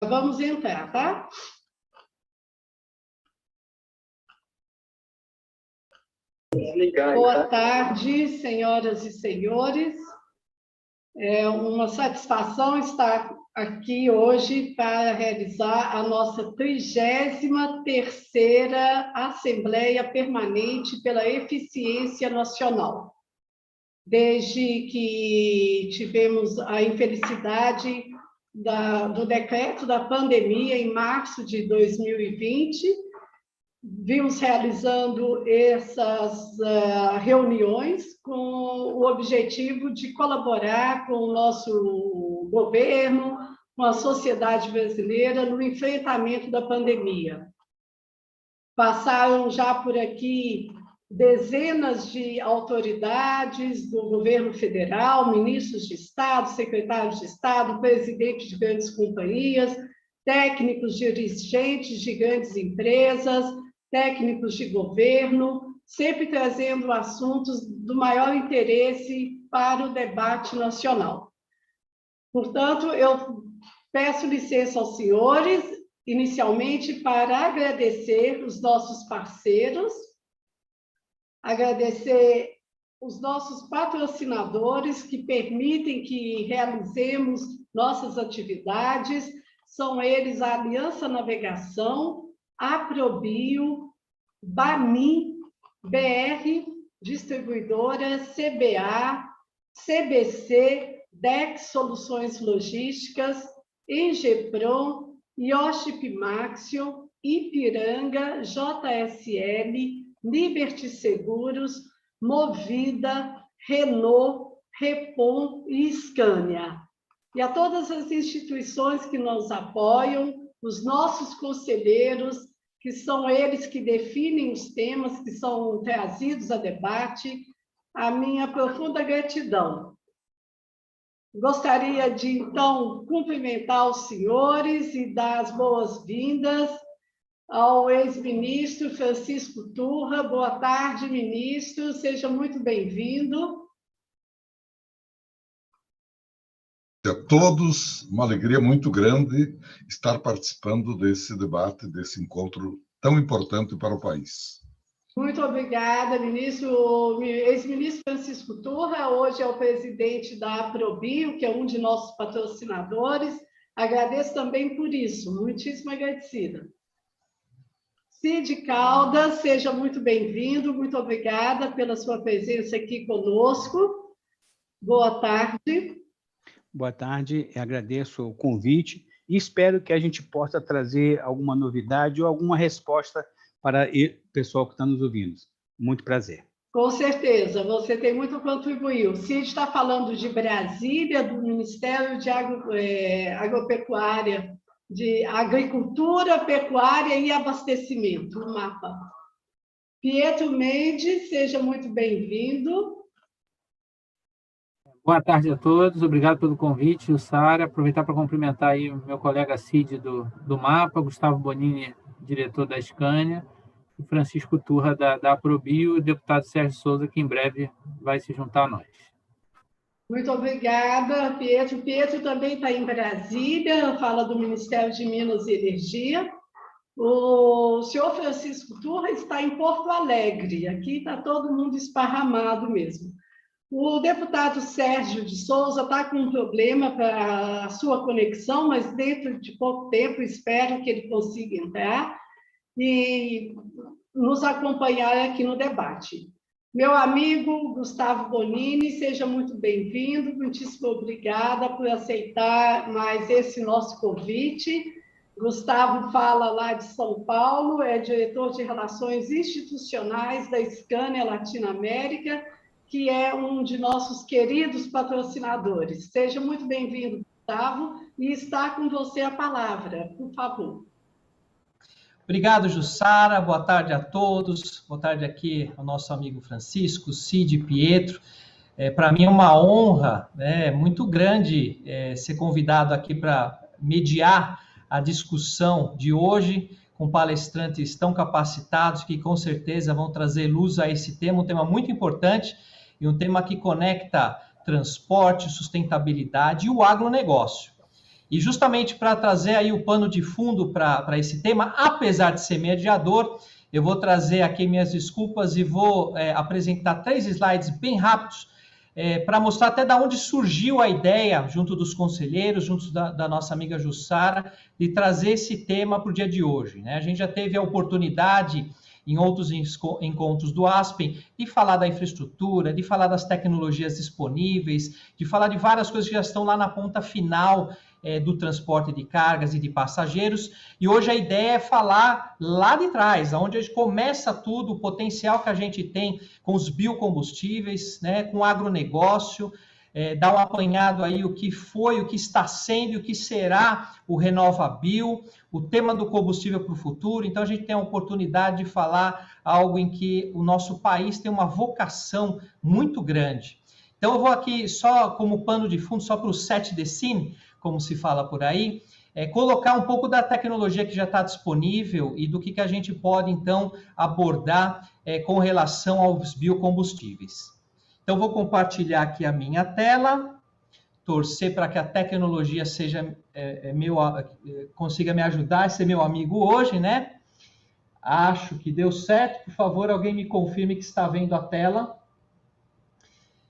Vamos entrar, tá? Boa tarde, senhoras e senhores. É uma satisfação estar aqui hoje para realizar a nossa 33ª Assembleia Permanente pela Eficiência Nacional. Desde que tivemos a infelicidade do decreto da pandemia em março de 2020, vimos realizando essas reuniões com o objetivo de colaborar com o nosso governo, com a sociedade brasileira no enfrentamento da pandemia. Passaram já por aqui dezenas de autoridades do governo federal, ministros de Estado, secretários de Estado, presidentes de grandes companhias, técnicos dirigentes de grandes empresas, técnicos de governo, sempre trazendo assuntos do maior interesse para o debate nacional. Portanto, eu peço licença aos senhores, inicialmente, para agradecer os nossos parceiros, agradecer os nossos patrocinadores que permitem que realizemos nossas atividades. São eles a Aliança Navegação, a Aprobio, Bamin, BR Distribuidora, CBA, CBC, DEX Soluções Logísticas, Engepron, Yoship Maxio, Ipiranga, JSL, Liberty Seguros, Movida, Renault, Repom e Scania. E a todas as instituições que nos apoiam, os nossos conselheiros, que são eles que definem os temas que são trazidos a debate, a minha profunda gratidão. Gostaria de, então, cumprimentar os senhores e dar as boas-vindas ao ex-ministro Francisco Turra. Boa tarde, ministro, seja muito bem-vindo. A todos, uma alegria muito grande estar participando desse debate, desse encontro tão importante para o país. Muito obrigada, ministro. Ex-ministro Francisco Turra, hoje é o presidente da Aprobio, que é um de nossos patrocinadores. Agradeço também por isso, muitíssimo agradecida. Cid Caldas, seja muito bem-vindo, muito obrigada pela sua presença aqui conosco. Boa tarde. Boa tarde, agradeço o convite e espero que a gente possa trazer alguma novidade ou alguma resposta para o pessoal que está nos ouvindo. Muito prazer. Com certeza, você tem muito a contribuir. O Cid está falando de Brasília, do Ministério de Agropecuária, de Agricultura, Pecuária e Abastecimento, o MAPA. Pietro Mendes, seja muito bem-vindo. Boa tarde a todos, obrigado pelo convite, Jussara. Aproveitar para cumprimentar aí o meu colega Cid do MAPA, Gustavo Bonini, diretor da Scania, e Francisco Turra da Aprobio, e o deputado Sérgio Souza, que em breve vai se juntar a nós. Muito obrigada, Pietro. Pietro também está em Brasília, fala do Ministério de Minas e Energia. O senhor Francisco Turra está em Porto Alegre, aqui está todo mundo esparramado mesmo. O deputado Sérgio de Souza está com um problema para a sua conexão, mas dentro de pouco tempo espero que ele consiga entrar e nos acompanhar aqui no debate. Meu amigo Gustavo Bonini, seja muito bem-vindo, muitíssimo obrigada por aceitar mais esse nosso convite. Gustavo fala lá de São Paulo, é diretor de Relações Institucionais da Scania Latinoamérica, que é um de nossos queridos patrocinadores. Seja muito bem-vindo, Gustavo, e está com você a palavra, por favor. Obrigado, Jussara. Boa tarde a todos. Boa tarde aqui ao nosso amigo Francisco, Cid e Pietro. Para mim é uma honra muito grande ser convidado aqui para mediar a discussão de hoje com palestrantes tão capacitados que com certeza vão trazer luz a esse tema, um tema muito importante e um tema que conecta transporte, sustentabilidade e o agronegócio. E justamente para trazer aí o pano de fundo para esse tema, apesar de ser mediador, eu vou trazer aqui minhas desculpas e vou apresentar 3 slides bem rápidos para mostrar até de onde surgiu a ideia, junto dos conselheiros, junto da nossa amiga Jussara, de trazer esse tema para o dia de hoje, né? A gente já teve a oportunidade, em outros encontros do Aspen, de falar da infraestrutura, de falar das tecnologias disponíveis, de falar de várias coisas que já estão lá na ponta final do transporte de cargas e de passageiros, e hoje a ideia é falar lá de trás, onde a gente começa tudo, o potencial que a gente tem com os biocombustíveis, né, com o agronegócio, dar um apanhado aí o que foi, o que está sendo e o que será o RenovaBio, o tema do combustível para o futuro. Então a gente tem a oportunidade de falar algo em que o nosso país tem uma vocação muito grande. Então eu vou aqui só como pano de fundo, só para o set the scene, como se fala por aí, colocar um pouco da tecnologia que já está disponível e do que a gente pode, então, abordar com relação aos biocombustíveis. Então, vou compartilhar aqui a minha tela, torcer para que a tecnologia seja consiga me ajudar, ser meu amigo hoje, né? Acho que deu certo. Por favor, alguém me confirme que está vendo a tela.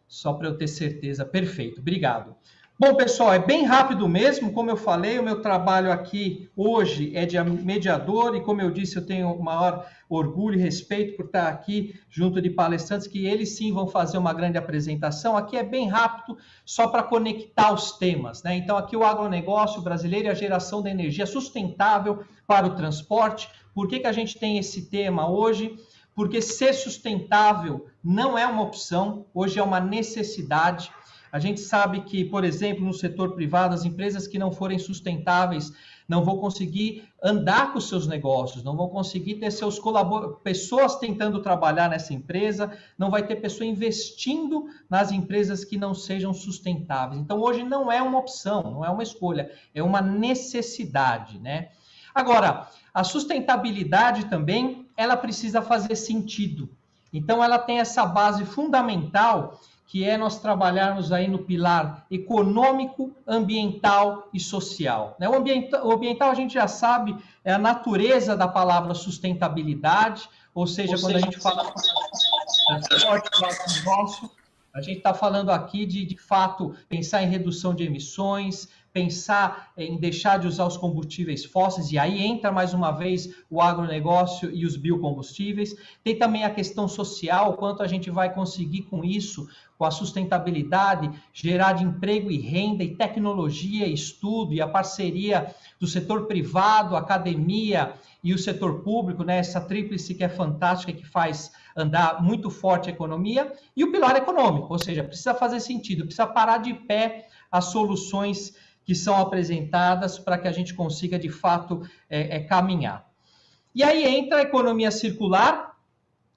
Só para eu ter certeza. Perfeito, obrigado. Bom, pessoal, é bem rápido mesmo, como eu falei, o meu trabalho aqui hoje é de mediador e, como eu disse, eu tenho o maior orgulho e respeito por estar aqui junto de palestrantes que eles sim vão fazer uma grande apresentação. Aqui é bem rápido, só para conectar os temas, né? Então, aqui o agronegócio brasileiro e a geração da energia sustentável para o transporte. Por que a gente tem esse tema hoje? Porque ser sustentável não é uma opção, hoje é uma necessidade. A gente sabe que, por exemplo, no setor privado, as empresas que não forem sustentáveis não vão conseguir andar com os seus negócios, não vão conseguir ter seus pessoas tentando trabalhar nessa empresa, não vai ter pessoa investindo nas empresas que não sejam sustentáveis. Então, hoje não é uma opção, não é uma escolha, é uma necessidade, né? Agora, a sustentabilidade também, ela precisa fazer sentido. Então, ela tem essa base fundamental que é nós trabalharmos aí no pilar econômico, ambiental e social. O ambiental a gente já sabe, é a natureza da palavra sustentabilidade, ou seja, quando a gente fala negócio, a gente está falando aqui de fato, pensar em redução de emissões, pensar em deixar de usar os combustíveis fósseis, e aí entra mais uma vez o agronegócio e os biocombustíveis. Tem também a questão social, quanto a gente vai conseguir com isso, com a sustentabilidade, gerar de emprego e renda, e tecnologia, estudo, e a parceria do setor privado, academia e o setor público, né? Essa tríplice que é fantástica, que faz andar muito forte a economia, e o pilar econômico, ou seja, precisa fazer sentido, precisa parar de pé as soluções que são apresentadas para que a gente consiga, de fato, caminhar. E aí entra a economia circular,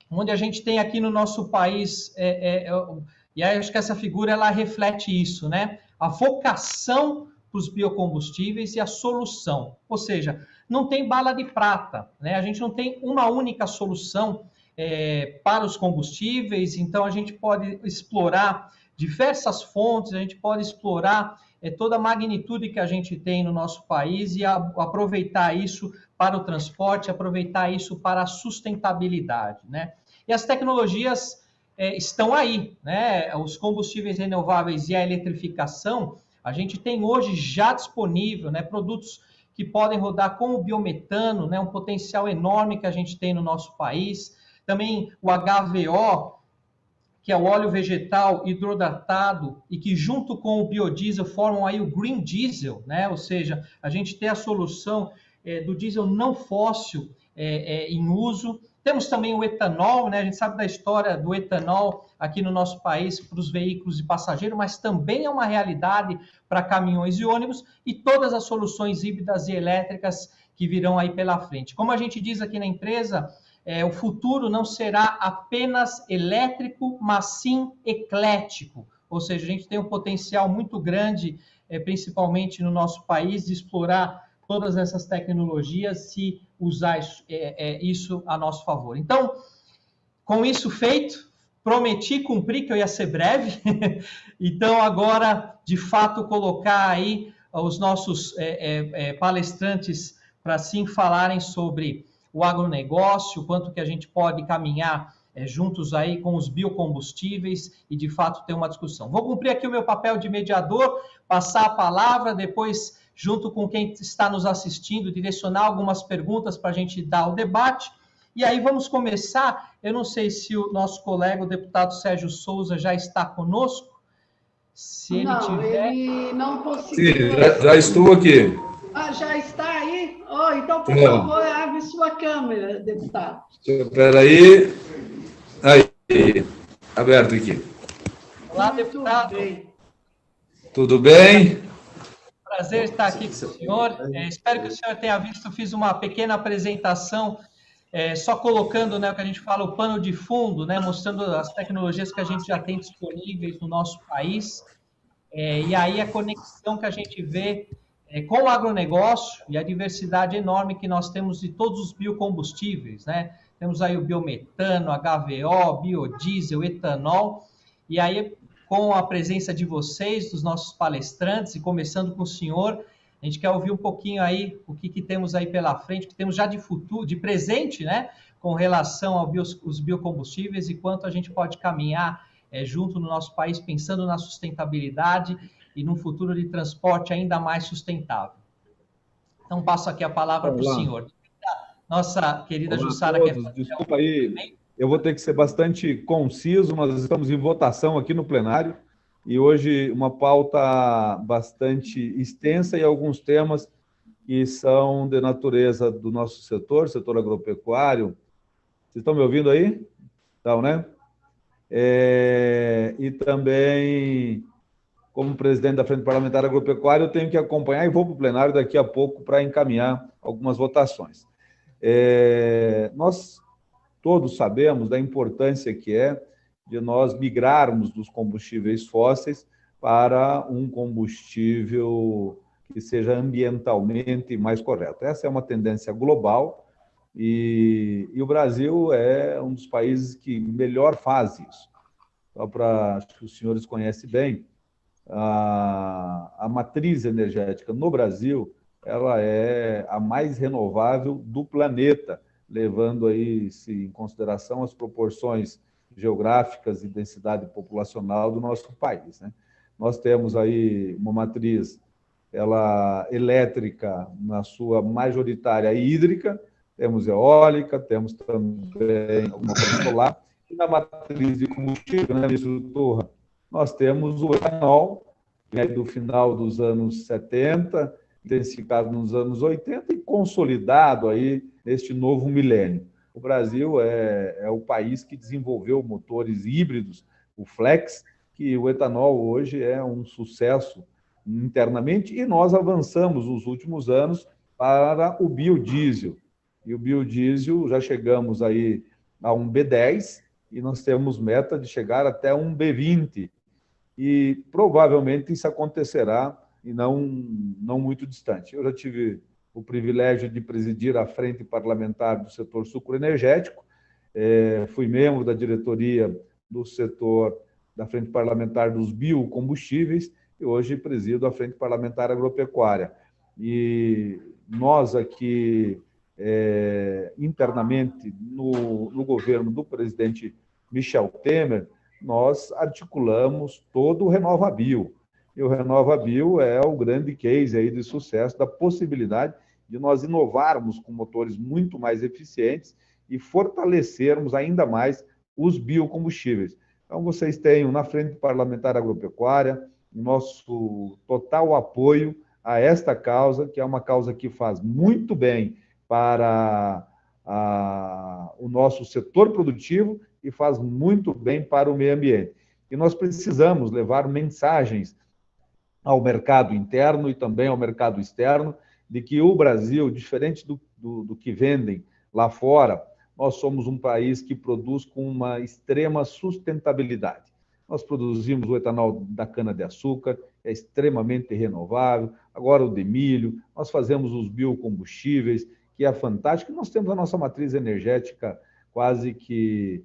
onde a gente tem aqui no nosso país, e aí acho que essa figura ela reflete isso, né? A vocação para os biocombustíveis e a solução, ou seja, não tem bala de prata, né? A gente não tem uma única solução para os combustíveis, então a gente pode explorar diversas fontes, a gente pode explorar toda a magnitude que a gente tem no nosso país e aproveitar isso para o transporte, aproveitar isso para a sustentabilidade, né? E as tecnologias estão aí, né? Os combustíveis renováveis e a eletrificação, a gente tem hoje já disponível, né, produtos que podem rodar com o biometano, né, um potencial enorme que a gente tem no nosso país. Também o HVO, que é o óleo vegetal hidrodatado e que junto com o biodiesel formam aí o green diesel, né? Ou seja, a gente tem a solução do diesel não fóssil em uso. Temos também o etanol, né? A gente sabe da história do etanol aqui no nosso país para os veículos de passageiro, mas também é uma realidade para caminhões e ônibus, e todas as soluções híbridas e elétricas que virão aí pela frente. Como a gente diz aqui na empresa, o futuro não será apenas elétrico, mas sim eclético. Ou seja, a gente tem um potencial muito grande, principalmente no nosso país, de explorar todas essas tecnologias e usar isso a nosso favor. Então, com isso feito, prometi cumprir que eu ia ser breve. Então, agora, de fato, colocar aí os nossos palestrantes para sim falarem sobre o agronegócio, quanto que a gente pode caminhar juntos aí com os biocombustíveis e, de fato, ter uma discussão. Vou cumprir aqui o meu papel de mediador, passar a palavra, depois, junto com quem está nos assistindo, direcionar algumas perguntas para a gente dar o debate. E aí vamos começar. Eu não sei se o nosso colega, o deputado Sérgio Souza, já está conosco. Se ele tiver... ele não conseguiu. Sim, já estou aqui. Ah, já está aí? Oh, então, por favor, abre sua câmera, deputado. Espera aí. Aí, aberto aqui. Olá, deputado. Tudo bem? Prazer estar aqui com o senhor. Espero que o senhor tenha visto, fiz uma pequena apresentação, só colocando, né, o que a gente fala, o pano de fundo, né, mostrando as tecnologias que a gente já tem disponíveis no nosso país, e aí a conexão que a gente vê com o agronegócio e a diversidade enorme que nós temos de todos os biocombustíveis, né? Temos aí o biometano, HVO, biodiesel, etanol, e aí com a presença de vocês, dos nossos palestrantes, e começando com o senhor, a gente quer ouvir um pouquinho aí o que temos aí pela frente, o que temos já de futuro, de presente, né, com relação aos biocombustíveis e quanto a gente pode caminhar junto no nosso país, pensando na sustentabilidade e num futuro de transporte ainda mais sustentável. Então, passo aqui a palavra para o senhor. Nossa querida Jussara... Desculpa aí, eu vou ter que ser bastante conciso, nós estamos em votação aqui no plenário, e hoje uma pauta bastante extensa e alguns temas que são de natureza do nosso setor agropecuário. Vocês estão me ouvindo aí? Então, né? E também, como presidente da Frente Parlamentar Agropecuária, eu tenho que acompanhar e vou para o plenário daqui a pouco para encaminhar algumas votações. Nós todos sabemos da importância que é de nós migrarmos dos combustíveis fósseis para um combustível que seja ambientalmente mais correto. Essa é uma tendência global e o Brasil é um dos países que melhor faz isso. Só para que os senhores conhecem bem, a matriz energética no Brasil ela é a mais renovável do planeta, levando aí em consideração as proporções geográficas e densidade populacional do nosso país, né? Nós temos aí uma matriz elétrica na sua majoritária hídrica, temos eólica, temos também alguma coisa solar, e na matriz de combustível, né, ministro Turra, nós temos o etanol, né, do final dos anos 70, intensificado nos anos 80 e consolidado aí neste novo milênio. O Brasil é o país que desenvolveu motores híbridos, o Flex, que o etanol hoje é um sucesso internamente, e nós avançamos nos últimos anos para o biodiesel. E o biodiesel, já chegamos aí a um B10, e nós temos meta de chegar até um B20. E provavelmente isso acontecerá e não muito distante. Eu já tive o privilégio de presidir a Frente Parlamentar do setor sucroenergético, fui membro da diretoria do setor da Frente Parlamentar dos biocombustíveis e hoje presido a Frente Parlamentar Agropecuária. E nós aqui, internamente, no governo do presidente Michel Temer, nós articulamos todo o RenovaBio. E o RenovaBio é o grande case aí de sucesso da possibilidade de nós inovarmos com motores muito mais eficientes e fortalecermos ainda mais os biocombustíveis. Então, vocês têm na Frente Parlamentar Agropecuária nosso total apoio a esta causa, que é uma causa que faz muito bem para o nosso setor produtivo e faz muito bem para o meio ambiente. E nós precisamos levar mensagens ao mercado interno e também ao mercado externo, de que o Brasil, diferente do que vendem lá fora, nós somos um país que produz com uma extrema sustentabilidade. Nós produzimos o etanol da cana-de-açúcar, é extremamente renovável, agora o de milho, nós fazemos os biocombustíveis, que é fantástico, e nós temos a nossa matriz energética quase que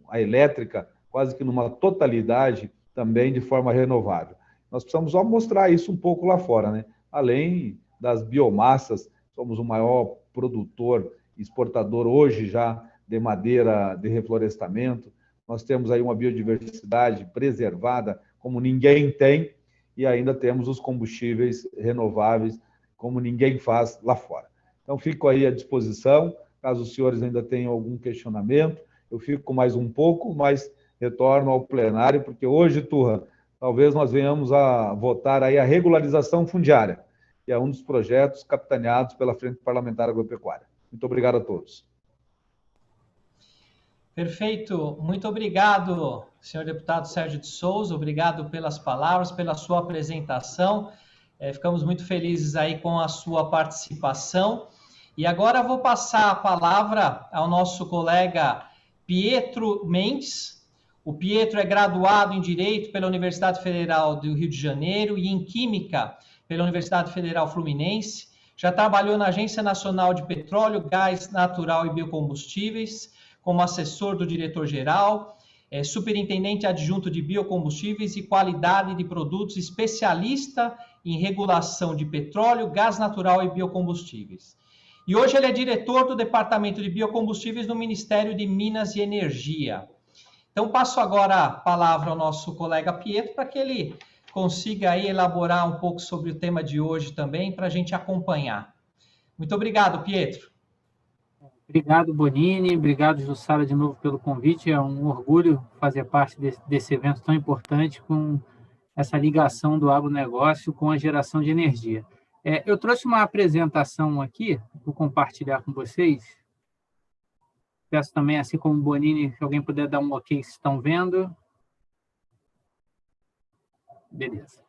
a elétrica, quase que numa totalidade também de forma renovável. Nós precisamos só mostrar isso um pouco lá fora, né? Além das biomassas, somos o maior produtor e exportador hoje já de madeira de reflorestamento. Nós temos aí uma biodiversidade preservada como ninguém tem e ainda temos os combustíveis renováveis como ninguém faz lá fora. Então, fico aí à disposição, caso os senhores ainda tenham algum questionamento. Eu fico com mais um pouco, mas retorno ao plenário, porque hoje, Turra, talvez nós venhamos a votar aí a regularização fundiária, que é um dos projetos capitaneados pela Frente Parlamentar Agropecuária. Muito obrigado a todos. Perfeito. Muito obrigado, senhor deputado Sérgio de Souza. Obrigado pelas palavras, pela sua apresentação. Ficamos muito felizes aí com a sua participação. E agora vou passar a palavra ao nosso colega Pietro Mendes. O Pietro é graduado em Direito pela Universidade Federal do Rio de Janeiro e em Química pela Universidade Federal Fluminense. Já trabalhou na Agência Nacional de Petróleo, Gás Natural e Biocombustíveis, como assessor do diretor-geral, superintendente adjunto de biocombustíveis e qualidade de produtos, especialista em regulação de petróleo, gás natural e biocombustíveis. E hoje ele é diretor do Departamento de Biocombustíveis do Ministério de Minas e Energia. Então, passo agora a palavra ao nosso colega Pietro para que ele consiga aí elaborar um pouco sobre o tema de hoje também, para a gente acompanhar. Muito obrigado, Pietro. Obrigado, Bonini. Obrigado, Jussara, de novo pelo convite. É um orgulho fazer parte desse evento tão importante com essa ligação do agronegócio com a geração de energia. Eu trouxe uma apresentação aqui, vou compartilhar com vocês. Peço também, assim como o Bonini, se alguém puder dar um ok se estão vendo. Beleza.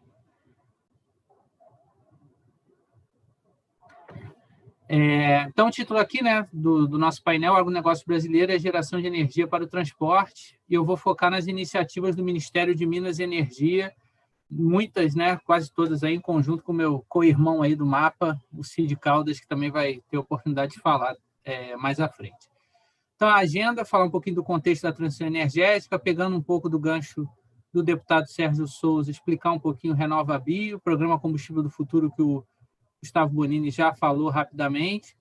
Então, o título aqui, né, do nosso painel, Agronegócio Brasileiro é Geração de Energia para o Transporte, e eu vou focar nas iniciativas do Ministério de Minas e Energia, muitas, né, quase todas aí em conjunto com o meu co-irmão aí do MAPA, o Cid Caldas, que também vai ter oportunidade de falar mais à frente. Então, a agenda, falar um pouquinho do contexto da transição energética, pegando um pouco do gancho do deputado Sérgio Souza, explicar um pouquinho o RenovaBio, o Programa Combustível do Futuro, que o Gustavo Bonini já falou rapidamente,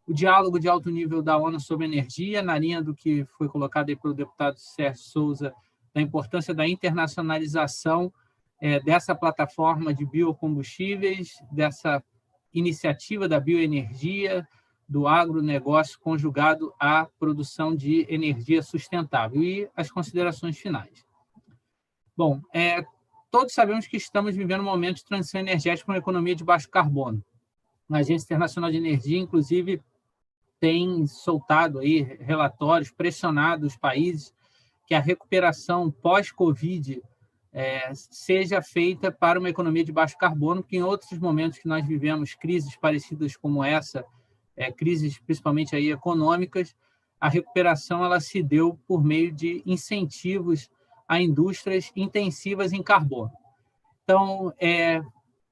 o diálogo de alto nível da ONU sobre energia, na linha do que foi colocado aí pelo deputado Sérgio Souza, da importância da internacionalização dessa plataforma de biocombustíveis, dessa iniciativa da bioenergia, do agronegócio conjugado à produção de energia sustentável e as considerações finais. Bom, todos sabemos que estamos vivendo um momento de transição energética para uma economia de baixo carbono. A Agência Internacional de Energia, inclusive, tem soltado aí relatórios, pressionado os países que a recuperação pós-Covid seja feita para uma economia de baixo carbono, porque em outros momentos que nós vivemos crises parecidas como essa, crises principalmente aí econômicas, a recuperação ela se deu por meio de incentivos a indústrias intensivas em carbono. Então,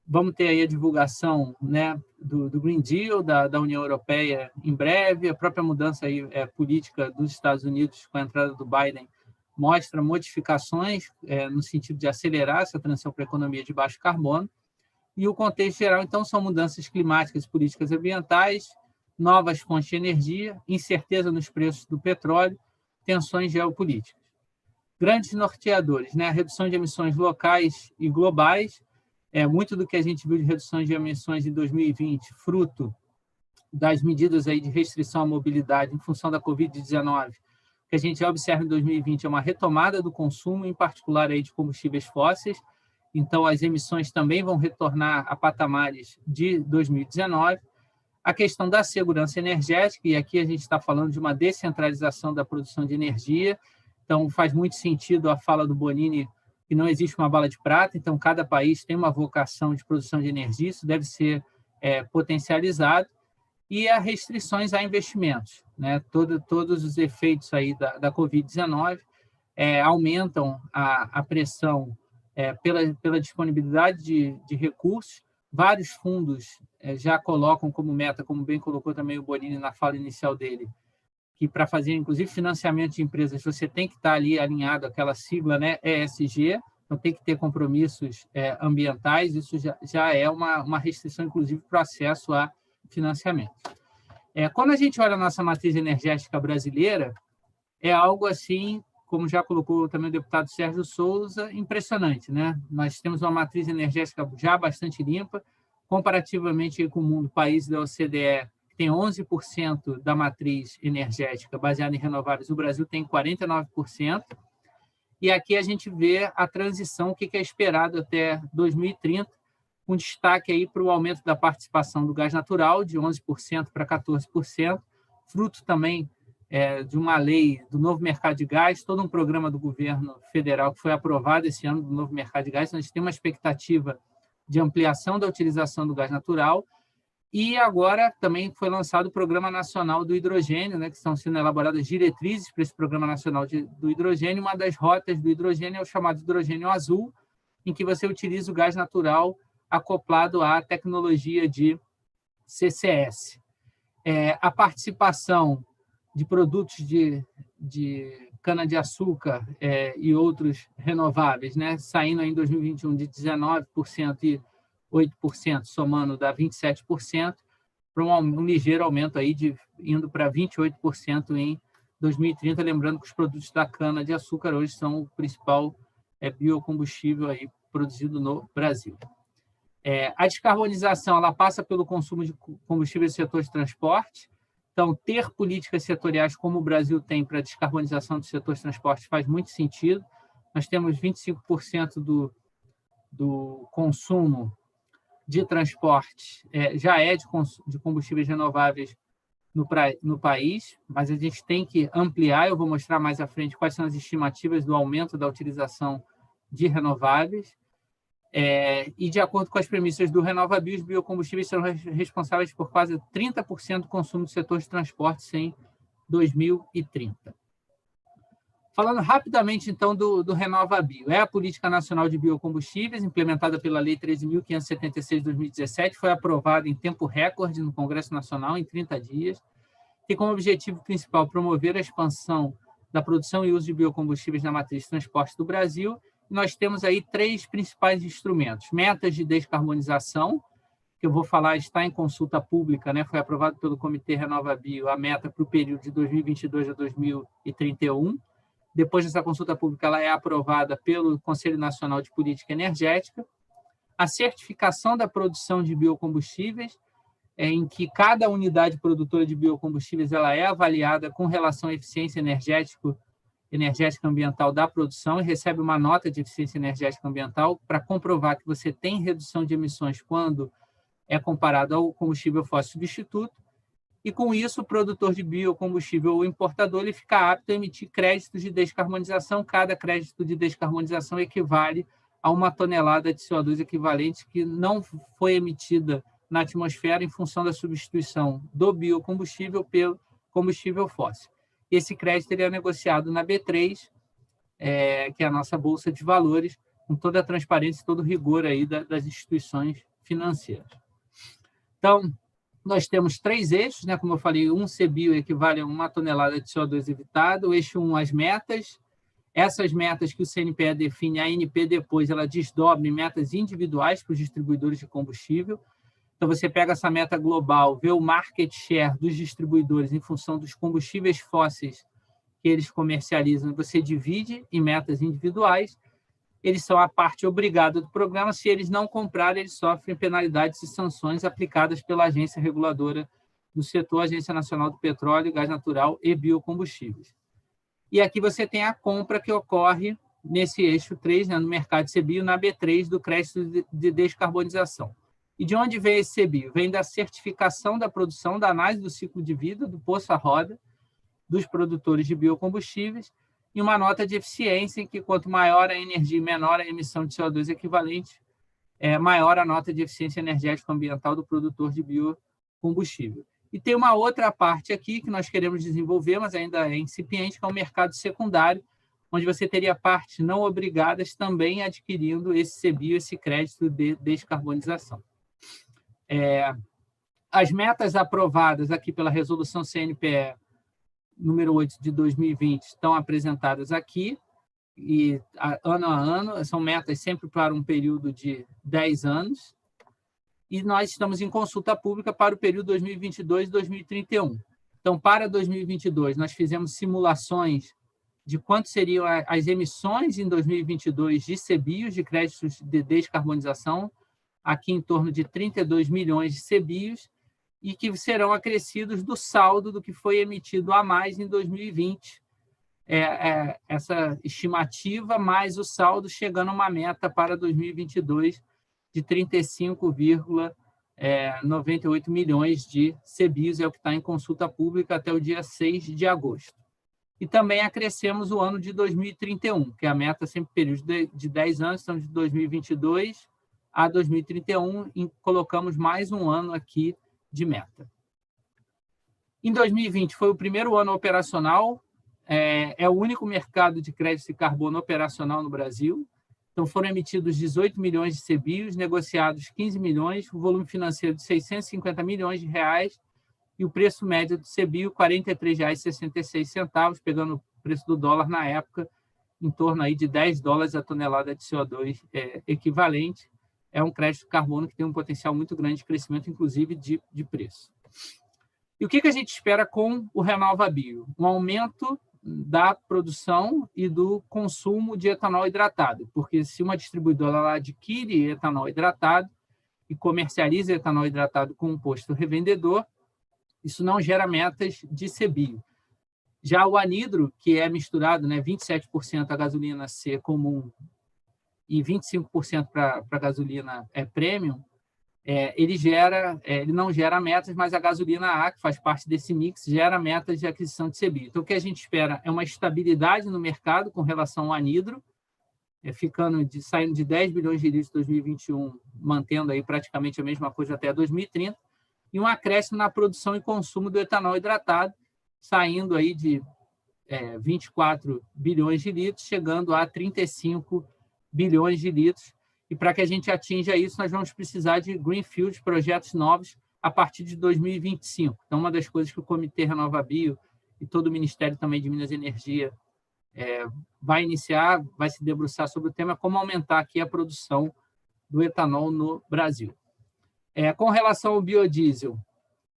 vamos ter aí a divulgação, né, do Green Deal da União Europeia em breve, a própria mudança aí, política dos Estados Unidos com a entrada do Biden mostra modificações no sentido de acelerar essa transição para a economia de baixo carbono, e o contexto geral, então, são mudanças climáticas e políticas ambientais, novas fontes de energia, incerteza nos preços do petróleo, tensões geopolíticas. Grandes norteadores, né? A redução de emissões locais e globais, muito do que a gente viu de reduções de emissões em 2020, fruto das medidas aí de restrição à mobilidade em função da Covid-19, que a gente observa em 2020 é uma retomada do consumo, em particular aí de combustíveis fósseis, então as emissões também vão retornar a patamares de 2019. A questão da segurança energética, e aqui a gente está falando de uma descentralização da produção de energia, então faz muito sentido a fala do Bonini que não existe uma bala de prata, então cada país tem uma vocação de produção de energia, isso deve ser potencializado, e as restrições a investimentos, né? Todos os efeitos aí da Covid-19 aumentam a pressão pela disponibilidade de recursos. Vários fundos já colocam como meta, como bem colocou também o Bonini na fala inicial dele, que para fazer, inclusive, financiamento de empresas, você tem que estar ali alinhado àquela sigla, né, ESG, então tem que ter compromissos ambientais, isso já é uma restrição, inclusive, para o acesso a financiamento. Quando a gente olha a nossa matriz energética brasileira, é algo assim, como já colocou também o deputado Sérgio Souza, impressionante, né? Nós temos uma matriz energética já bastante limpa, comparativamente com o mundo, países da OCDE, que tem 11% da matriz energética baseada em renováveis, o Brasil tem 49%, e aqui a gente vê a transição, o que é esperado até 2030, com destaque aí para o aumento da participação do gás natural, de 11% para 14%, fruto também de uma lei do novo mercado de gás, todo um programa do governo federal que foi aprovado esse ano do novo mercado de gás. Então, a gente tem uma expectativa de ampliação da utilização do gás natural, e agora também foi lançado o Programa Nacional do Hidrogênio, né, que estão sendo elaboradas diretrizes para esse Programa Nacional do Hidrogênio. Uma das rotas do hidrogênio é o chamado hidrogênio azul, em que você utiliza o gás natural acoplado à tecnologia de CCS. A participação de produtos de cana-de-açúcar e outros renováveis, né, saindo em 2021 de 19% e 8%, somando dá 27%, para um ligeiro aumento aí indo para 28% em 2030, lembrando que os produtos da cana-de-açúcar hoje são o principal biocombustível aí produzido no Brasil. A descarbonização ela passa pelo consumo de combustíveis do setor de transporte. Então, ter políticas setoriais como o Brasil tem para a descarbonização do setor de transporte faz muito sentido. Nós temos 25% do consumo de transporte já de combustíveis renováveis no país, mas a gente tem que ampliar. Eu vou mostrar mais à frente quais são as estimativas do aumento da utilização de renováveis. E, de acordo com as premissas do RenovaBio, os biocombustíveis serão responsáveis por quase 30% do consumo do setor de transportes em 2030. Falando rapidamente, então, do RenovaBio. É a Política Nacional de Biocombustíveis, implementada pela Lei 13.576 de 2017, foi aprovada em tempo recorde no Congresso Nacional, em 30 dias. Tem como objetivo principal promover a expansão da produção e uso de biocombustíveis na matriz de transporte do Brasil. Nós temos aí 3 principais instrumentos. Metas de descarbonização, que eu vou falar, está em consulta pública, né? Foi aprovado pelo Comitê RenovaBio a meta para o período de 2022 a 2031. Depois dessa consulta pública, ela é aprovada pelo Conselho Nacional de Política Energética. A certificação da produção de biocombustíveis, em que cada unidade produtora de biocombustíveis ela é avaliada com relação à eficiência energética ambiental da produção e recebe uma nota de eficiência energética ambiental para comprovar que você tem redução de emissões quando é comparado ao combustível fóssil substituto. E, com isso, o produtor de biocombustível ou importador ele fica apto a emitir créditos de descarbonização. Cada crédito de descarbonização equivale a 1 tonelada de CO2 equivalente que não foi emitida na atmosfera em função da substituição do biocombustível pelo combustível fóssil. Esse crédito ele é negociado na B3, que é a nossa Bolsa de Valores, com toda a transparência e todo o rigor aí das instituições financeiras. Então, nós temos 3 eixos, né? Como eu falei, um CBio equivale a 1 tonelada de CO2 evitado, o eixo 1, as metas. Essas metas que o CNPE define, a ANP depois ela desdobra em metas individuais para os distribuidores de combustível. Então, você pega essa meta global, vê o market share dos distribuidores em função dos combustíveis fósseis que eles comercializam, você divide em metas individuais. Eles são a parte obrigada do programa. Se eles não comprarem, eles sofrem penalidades e sanções aplicadas pela agência reguladora do setor, Agência Nacional do Petróleo, Gás Natural e Biocombustíveis. E aqui você tem a compra que ocorre nesse eixo 3, né, no mercado CBio, na B3 do crédito de descarbonização. E de onde vem esse CBio? Vem da certificação da produção, da análise do ciclo de vida, do poço à roda, dos produtores de biocombustíveis, e uma nota de eficiência em que, quanto maior a energia e menor a emissão de CO2 equivalente, maior a nota de eficiência energética ambiental do produtor de biocombustível. E tem uma outra parte aqui que nós queremos desenvolver, mas ainda é incipiente, que é o mercado secundário, onde você teria partes não obrigadas também adquirindo esse CBio, esse crédito de descarbonização. As metas aprovadas aqui pela resolução CNPE número 8 de 2020 estão apresentadas aqui. ano a ano, são metas sempre para um período de 10 anos, e nós estamos em consulta pública para o período 2022 e 2031. Então, para 2022, nós fizemos simulações de quanto seriam as emissões em 2022 de CBIOS, de créditos de descarbonização, aqui em torno de 32 milhões de CBIOS, e que serão acrescidos do saldo do que foi emitido a mais em 2020. Essa estimativa, mais o saldo, chegando a uma meta para 2022 de 35,98 milhões de CBIOS, é o que está em consulta pública até o dia 6 de agosto. E também acrescemos o ano de 2031, que é a meta sempre período de 10 anos, então de 2022 a 2031, e colocamos mais um ano aqui de meta. Em 2020 foi o primeiro ano operacional, é o único mercado de crédito de carbono operacional no Brasil. Então foram emitidos 18 milhões de CBIOS, negociados 15 milhões, o volume financeiro de 650 milhões de reais e o preço médio do CBIO R$ 43,66, pegando o preço do dólar na época, em torno aí de $10 a tonelada de CO2 equivalente. É um crédito de carbono que tem um potencial muito grande de crescimento, inclusive de preço. E o que a gente espera com o RenovaBio? Um aumento da produção e do consumo de etanol hidratado, porque se uma distribuidora ela adquire etanol hidratado e comercializa etanol hidratado com um posto revendedor, isso não gera metas de CBIO. Já o anidro, que é misturado, 27% a gasolina C comum e 25% para a gasolina premium, ele não gera metas, mas a gasolina A, que faz parte desse mix, gera metas de aquisição de CBIO. Então, o que a gente espera é uma estabilidade no mercado com relação ao anidro, saindo de 10 bilhões de litros em 2021, mantendo aí praticamente a mesma coisa até 2030, e um acréscimo na produção e consumo do etanol hidratado, saindo aí de 24 bilhões de litros, chegando a 35 bilhões de litros. E para que a gente atinja isso, nós vamos precisar de greenfield, projetos novos, a partir de 2025. Então, uma das coisas que o Comitê RenovaBio e todo o Ministério também de Minas e Energia vai iniciar, vai se debruçar sobre o tema, é como aumentar aqui a produção do etanol no Brasil. Com relação ao biodiesel,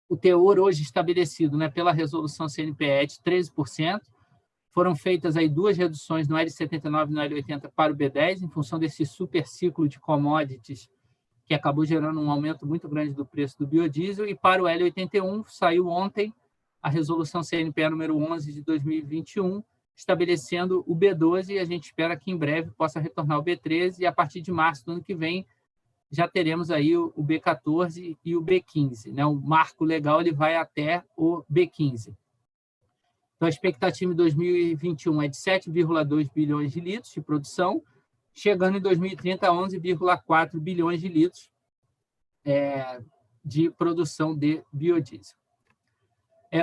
o teor hoje estabelecido pela resolução CNPE é de 13%. Foram feitas aí 2 reduções no L79 e no L80 para o B10, em função desse super ciclo de commodities que acabou gerando um aumento muito grande do preço do biodiesel. E para o L81, saiu ontem a resolução CNPE número 11 de 2021, estabelecendo o B12, e a gente espera que em breve possa retornar o B13, e a partir de março do ano que vem já teremos aí o B14 e o B15. O marco legal ele vai até o B15. Então, a expectativa em 2021 é de 7,2 bilhões de litros de produção, chegando em 2030 a 11,4 bilhões de litros de produção de biodiesel.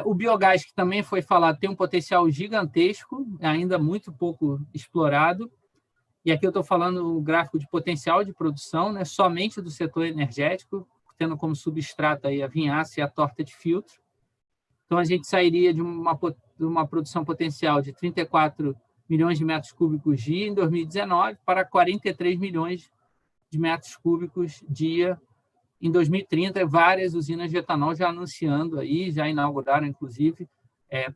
O biogás, que também foi falado, tem um potencial gigantesco, ainda muito pouco explorado. E aqui eu estou falando o gráfico de potencial de produção, somente do setor energético, tendo como substrato aí a vinhaça e a torta de filtro. Então, a gente sairia de uma produção potencial de 34 milhões de metros cúbicos dia em 2019 para 43 milhões de metros cúbicos dia em 2030. Várias usinas de etanol já anunciando aí, já inauguraram, inclusive,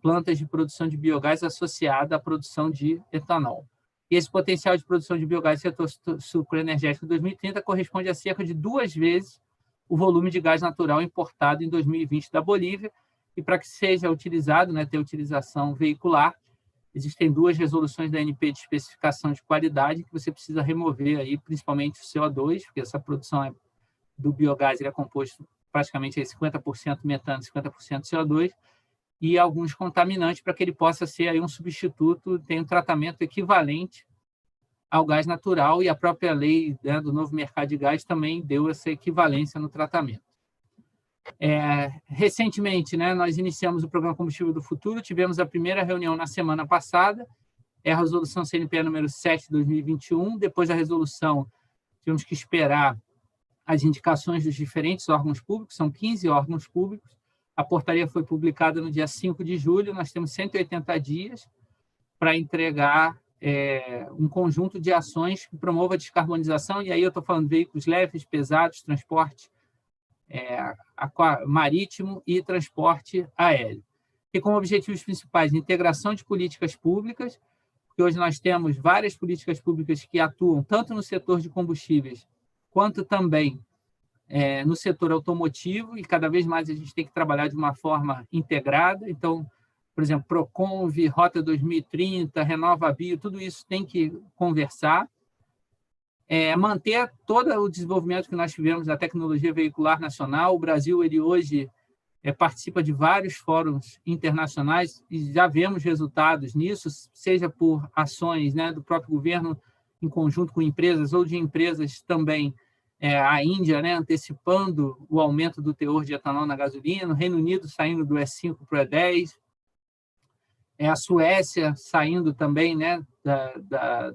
plantas de produção de biogás associada à produção de etanol. E esse potencial de produção de biogás no setor sucroenergético em 2030 corresponde a cerca de 2 vezes o volume de gás natural importado em 2020 da Bolívia. E para que seja utilizado, ter utilização veicular, existem 2 resoluções da ANP de especificação de qualidade que você precisa remover, aí, principalmente o CO2, porque essa produção do biogás é composto praticamente 50% metano e 50% CO2, e alguns contaminantes para que ele possa ser aí um substituto, tem um tratamento equivalente ao gás natural, e a própria lei do novo mercado de gás também deu essa equivalência no tratamento. Recentemente, nós iniciamos o Programa Combustível do Futuro, tivemos a primeira reunião na semana passada, a resolução CNPE número 7 de 2021, depois da resolução tivemos que esperar as indicações dos diferentes órgãos públicos, são 15 órgãos públicos, a portaria foi publicada no dia 5 de julho, nós temos 180 dias para entregar um conjunto de ações que promova a descarbonização, e aí eu estou falando de veículos leves, pesados, transporte marítimo e transporte aéreo. E como objetivos principais, integração de políticas públicas, porque hoje nós temos várias políticas públicas que atuam tanto no setor de combustíveis, quanto também no setor automotivo, e cada vez mais a gente tem que trabalhar de uma forma integrada. Então, por exemplo, Proconv, Rota 2030, RenovaBio, tudo isso tem que conversar. Manter todo o desenvolvimento que nós tivemos da tecnologia veicular nacional. O Brasil, ele hoje participa de vários fóruns internacionais e já vemos resultados nisso, seja por ações, né, do próprio governo em conjunto com empresas ou de empresas também. A Índia, né, antecipando o aumento do teor de etanol na gasolina, o Reino Unido saindo do E5 para o E10, a Suécia saindo também, né,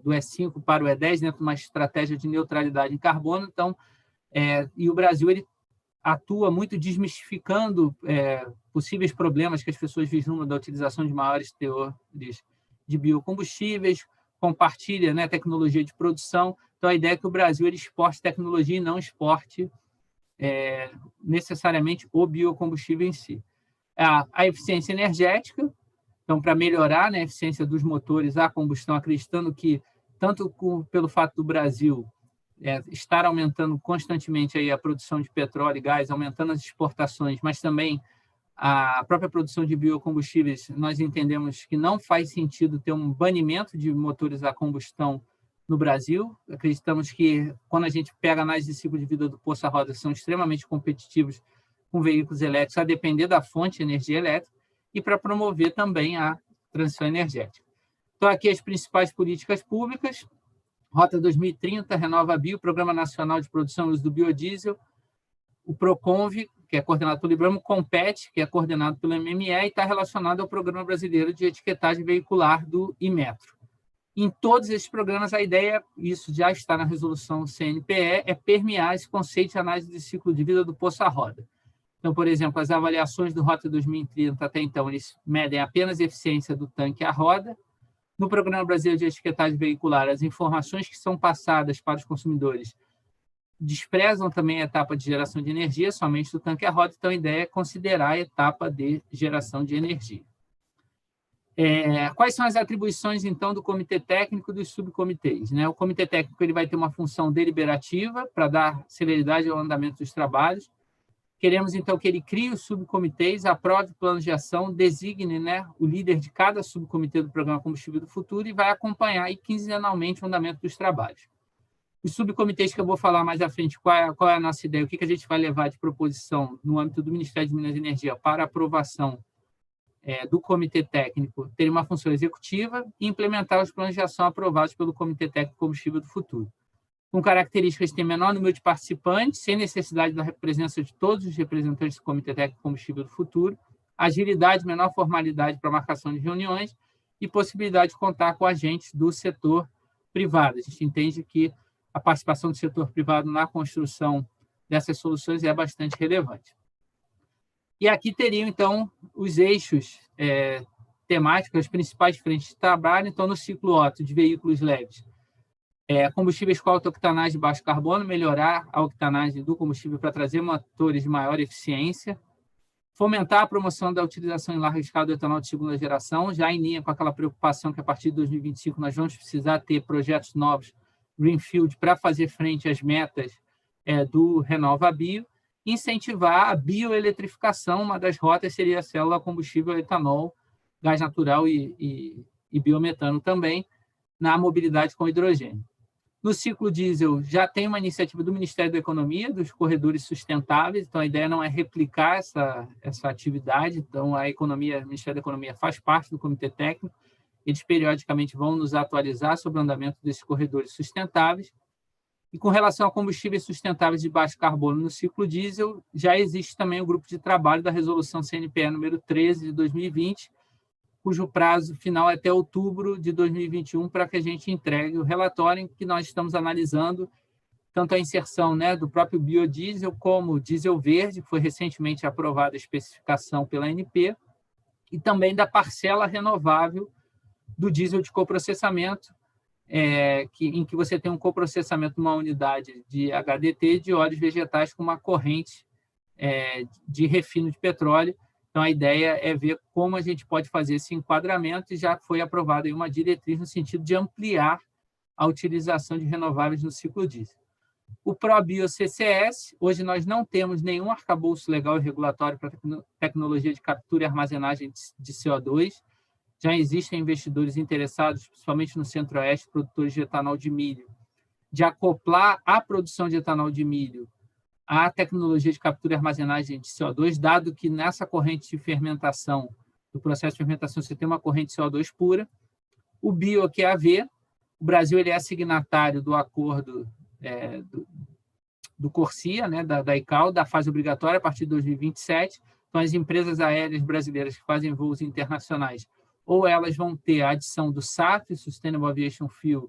do E5 para o E10, dentro de uma estratégia de neutralidade em carbono. Então, e o Brasil ele atua muito desmistificando possíveis problemas que as pessoas vislumbram da utilização de maiores teores de biocombustíveis, compartilha, né, tecnologia de produção. Então, a ideia é que o Brasil ele exporte tecnologia e não exporte necessariamente o biocombustível em si. A eficiência energética, então, para melhorar, né, a eficiência dos motores a combustão, acreditando que, tanto pelo fato do Brasil estar aumentando constantemente aí a produção de petróleo e gás, aumentando as exportações, mas também a própria produção de biocombustíveis, nós entendemos que não faz sentido ter um banimento de motores a combustão no Brasil. Acreditamos que, quando a gente pega a análise de ciclo de vida do poço a roda, são extremamente competitivos com veículos elétricos, a depender da fonte de energia elétrica, e para promover também a transição energética. Então, aqui as principais políticas públicas: Rota 2030, RenovaBio, Programa Nacional de Produção e Uso do Biodiesel, o Proconv, que é coordenado pelo IBRAMA, o Compete, que é coordenado pelo MME e está relacionado ao Programa Brasileiro de Etiquetagem Veicular do Inmetro. Em todos esses programas, a ideia, isso já está na resolução CNPE, é permear esse conceito de análise de ciclo de vida do poço a roda. Então, por exemplo, as avaliações do Rota 2030 até então, eles medem apenas a eficiência do tanque à roda. No Programa Brasileiro de Etiquetagem Veicular, as informações que são passadas para os consumidores desprezam também a etapa de geração de energia, somente do tanque à roda. Então, a ideia é considerar a etapa de geração de energia. Quais são as atribuições, então, do Comitê Técnico e dos subcomitês, né? O Comitê Técnico ele vai ter uma função deliberativa para dar celeridade ao andamento dos trabalhos. Queremos, então, que ele crie os subcomitês, aprove planos de ação, designe, né, o líder de cada subcomitê do Programa Combustível do Futuro e vai acompanhar aí, quinzenalmente o andamento dos trabalhos. Os subcomitês que eu vou falar mais à frente, qual é a nossa ideia, o que a gente vai levar de proposição no âmbito do Ministério de Minas e Energia para aprovação do Comitê Técnico, ter uma função executiva e implementar os planos de ação aprovados pelo Comitê Técnico Combustível do Futuro. Com características de ter menor número de participantes, sem necessidade da presença de todos os representantes do Comitê Técnico Combustível do Futuro, agilidade, menor formalidade para marcação de reuniões e possibilidade de contar com agentes do setor privado. A gente entende que a participação do setor privado na construção dessas soluções é bastante relevante. E aqui teriam, então, os eixos temáticos, as principais frentes de trabalho. Então, no ciclo OTO de veículos leves, combustíveis com alta octanagem e baixo carbono, melhorar a octanagem do combustível para trazer motores de maior eficiência, fomentar a promoção da utilização em larga escala do etanol de segunda geração, já em linha com aquela preocupação que a partir de 2025 nós vamos precisar ter projetos novos, greenfield, para fazer frente às metas do RenovaBio, incentivar a bioeletrificação. Uma das rotas seria a célula a combustível etanol, gás natural e biometano também, na mobilidade com hidrogênio. No ciclo diesel, já tem uma iniciativa do Ministério da Economia, dos corredores sustentáveis, então a ideia não é replicar essa atividade, então o Ministério da Economia faz parte do Comitê Técnico, eles periodicamente vão nos atualizar sobre o andamento desses corredores sustentáveis. E com relação a combustíveis sustentáveis de baixo carbono no ciclo diesel, já existe também o grupo de trabalho da resolução CNPE número 13 de 2020, cujo prazo final é até outubro de 2021 para que a gente entregue o relatório em que nós estamos analisando tanto a inserção, né, do próprio biodiesel como o diesel verde, que foi recentemente aprovada a especificação pela ANP, e também da parcela renovável do diesel de coprocessamento, em que você tem um coprocessamento de uma unidade de HDT de óleos vegetais com uma corrente de refino de petróleo. Então, a ideia é ver como a gente pode fazer esse enquadramento, e já foi aprovada aí uma diretriz no sentido de ampliar a utilização de renováveis no ciclo diesel. O ProBio-CCS, hoje nós não temos nenhum arcabouço legal e regulatório para tecnologia de captura e armazenagem de CO2. Já existem investidores interessados, principalmente no Centro-Oeste, produtores de etanol de milho, de acoplar a produção de etanol de milho à tecnologia de captura e armazenagem de CO2, dado que nessa corrente de fermentação, do processo de fermentação, você tem uma corrente de CO2 pura. O BioQAV, o Brasil ele é signatário do acordo do CORSIA, né, da ICAO, da fase obrigatória a partir de 2027. Então, as empresas aéreas brasileiras que fazem voos internacionais, ou elas vão ter a adição do SAF, Sustainable Aviation Fuel,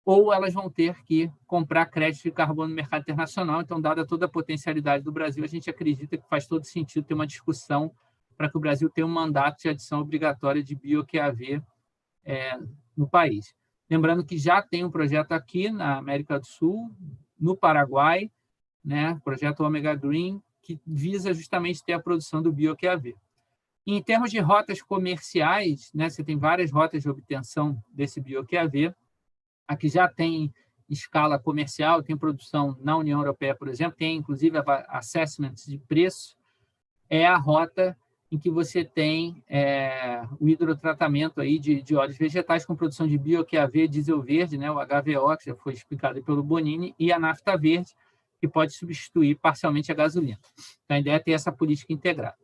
ou elas vão ter que comprar crédito de carbono no mercado internacional. Então, dada toda a potencialidade do Brasil, a gente acredita que faz todo sentido ter uma discussão para que o Brasil tenha um mandato de adição obrigatória de BioQAV no país. Lembrando que já tem um projeto aqui na América do Sul, no Paraguai, né, o projeto Omega Green, que visa justamente ter a produção do BioQAV. E em termos de rotas comerciais, né, você tem várias rotas de obtenção desse BioQAV. Aqui já tem escala comercial, tem produção na União Europeia, por exemplo, tem inclusive assessments de preço. É a rota em que você tem o hidrotratamento aí de óleos vegetais com produção de BioQAV, diesel verde, né, o HVO, que já foi explicado pelo Bonini, e a nafta verde, que pode substituir parcialmente a gasolina. Então, a ideia é ter essa política integrada.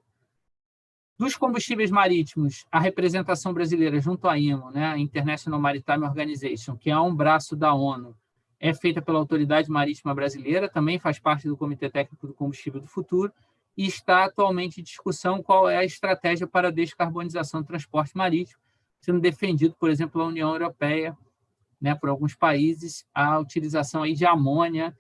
Dos combustíveis marítimos, a representação brasileira junto à IMO, né, a International Maritime Organization, que é um braço da ONU, é feita pela Autoridade Marítima Brasileira, também faz parte do Comitê Técnico do Combustível do Futuro, e está atualmente em discussão qual é a estratégia para a descarbonização do transporte marítimo, sendo defendido, por exemplo, pela União Europeia, né, por alguns países, a utilização aí de amônia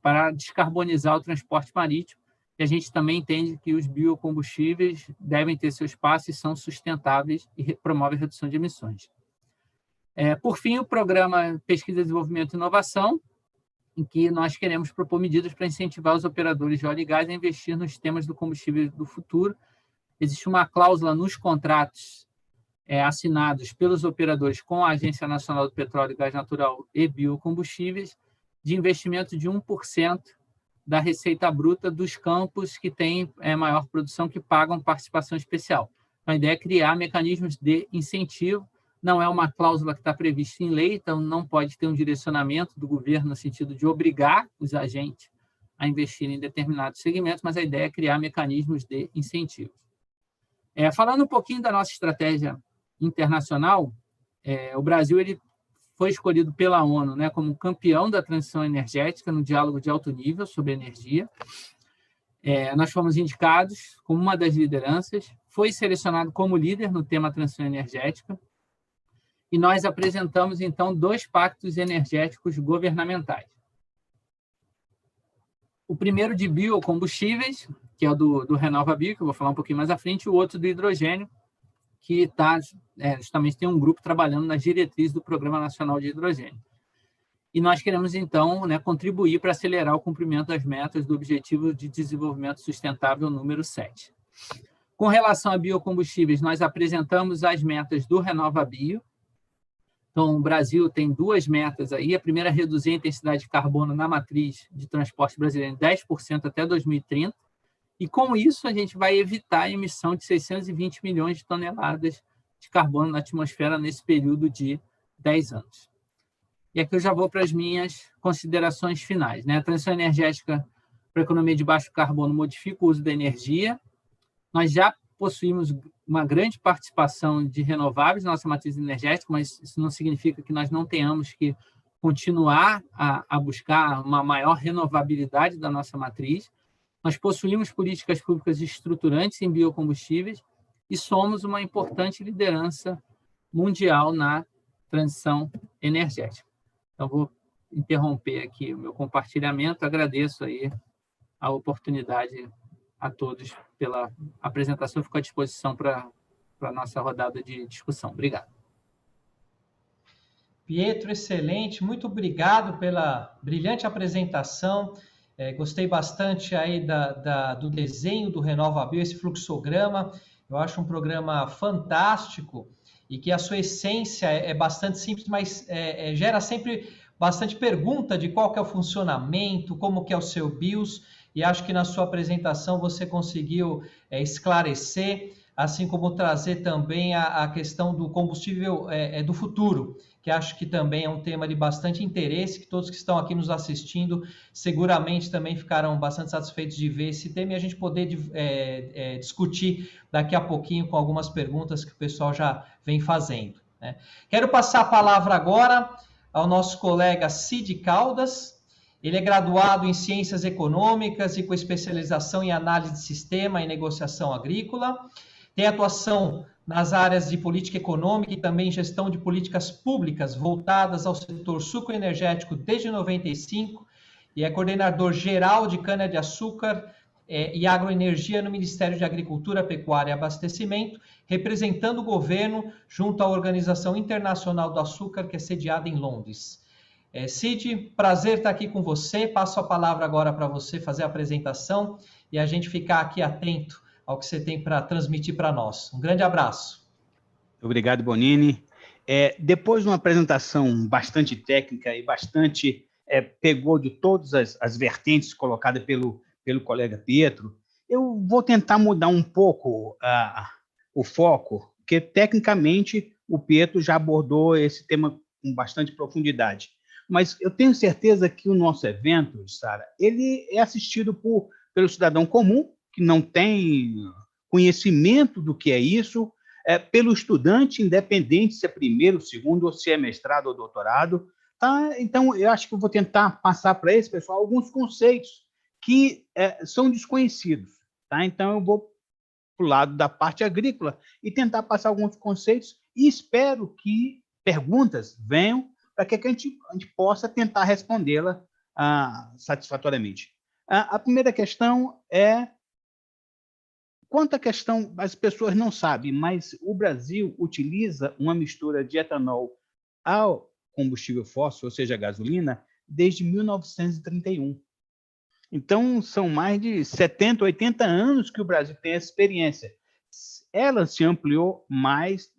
para descarbonizar o transporte marítimo. E a gente também entende que os biocombustíveis devem ter seu espaço e são sustentáveis e promovem a redução de emissões. Por fim, o programa Pesquisa, Desenvolvimento e Inovação, em que nós queremos propor medidas para incentivar os operadores de óleo e gás a investir nos temas do combustível do futuro. Existe uma cláusula nos contratos assinados pelos operadores com a Agência Nacional do Petróleo, Gás Natural e Biocombustíveis de investimento de 1% da receita bruta dos campos que têm maior produção, que pagam participação especial. Então, a ideia é criar mecanismos de incentivo. Não é uma cláusula que está prevista em lei, então não pode ter um direcionamento do governo no sentido de obrigar os agentes a investir em determinados segmentos, mas a ideia é criar mecanismos de incentivo. Falando um pouquinho da nossa estratégia internacional, o Brasil ele foi escolhido pela ONU, né, como campeão da transição energética no diálogo de alto nível sobre energia. Nós fomos indicados como uma das lideranças, foi selecionado como líder no tema transição energética, e nós apresentamos, então, 2 pactos energéticos governamentais. O primeiro de biocombustíveis, que é o do RenovaBio, que eu vou falar um pouquinho mais à frente, e o outro do hidrogênio, que justamente tem um grupo trabalhando nas diretrizes do Programa Nacional de Hidrogênio. E nós queremos, então, contribuir para acelerar o cumprimento das metas do Objetivo de Desenvolvimento Sustentável número 7. Com relação a biocombustíveis, nós apresentamos as metas do RenovaBio. Então, o Brasil tem 2 metas aí. A primeira é reduzir a intensidade de carbono na matriz de transporte brasileiro em 10% até 2030. E, com isso, a gente vai evitar a emissão de 620 milhões de toneladas de carbono na atmosfera nesse período de 10 anos. E aqui eu já vou para as minhas considerações finais, né? A transição energética para a economia de baixo carbono modifica o uso da energia. Nós já possuímos uma grande participação de renováveis na nossa matriz energética, mas isso não significa que nós não tenhamos que continuar a buscar uma maior renovabilidade da nossa matriz. Nós possuímos políticas públicas estruturantes em biocombustíveis e somos uma importante liderança mundial na transição energética. Então, vou interromper aqui o meu compartilhamento. Agradeço aí a oportunidade a todos pela apresentação. Fico à disposição para a nossa rodada de discussão. Obrigado. Pietro, excelente, muito obrigado pela brilhante apresentação. Gostei bastante aí do desenho do RenovaBio, esse fluxograma. Eu acho um programa fantástico e que a sua essência é bastante simples, mas gera sempre bastante pergunta de qual que é o funcionamento, como que é o seu BIOS, e acho que na sua apresentação você conseguiu esclarecer, assim como trazer também a questão do combustível do futuro, que acho que também é um tema de bastante interesse, que todos que estão aqui nos assistindo seguramente também ficaram bastante satisfeitos de ver esse tema e a gente poder discutir daqui a pouquinho com algumas perguntas que o pessoal já vem fazendo, né? Quero passar a palavra agora ao nosso colega Cid Caldas. Ele é graduado em Ciências Econômicas e com especialização em Análise de Sistema e Negociação Agrícola. Tem atuação nas áreas de política econômica e também gestão de políticas públicas voltadas ao setor sucroenergético desde 95 e é coordenador geral de cana-de-açúcar e agroenergia no Ministério de Agricultura, Pecuária e Abastecimento, representando o governo junto à Organização Internacional do Açúcar, que é sediada em Londres. Cid, prazer estar aqui com você. Passo a palavra agora para você fazer a apresentação e a gente ficar aqui atento ao que você tem para transmitir para nós. Um grande abraço. Obrigado, Bonini. Depois de uma apresentação bastante técnica e bastante pegou de todas as vertentes colocadas pelo colega Pietro, eu vou tentar mudar um pouco o foco, porque tecnicamente o Pietro já abordou esse tema com bastante profundidade. Mas eu tenho certeza que o nosso evento, Sara, ele é assistido pelo cidadão comum, que não tem conhecimento do que é isso, pelo estudante, independente se é primeiro, segundo, ou se é mestrado ou doutorado. Tá? Então, eu acho que eu vou tentar passar para esse pessoal alguns conceitos que são desconhecidos. Tá? Então, eu vou para o lado da parte agrícola e tentar passar alguns conceitos e espero que perguntas venham para que a gente possa tentar respondê-la satisfatoriamente. A primeira questão é quanto à questão, as pessoas não sabem, mas o Brasil utiliza uma mistura de etanol ao combustível fóssil, ou seja, a gasolina, desde 1931. Então, são mais de 70, 80 anos que o Brasil tem essa experiência. Ela se ampliou mais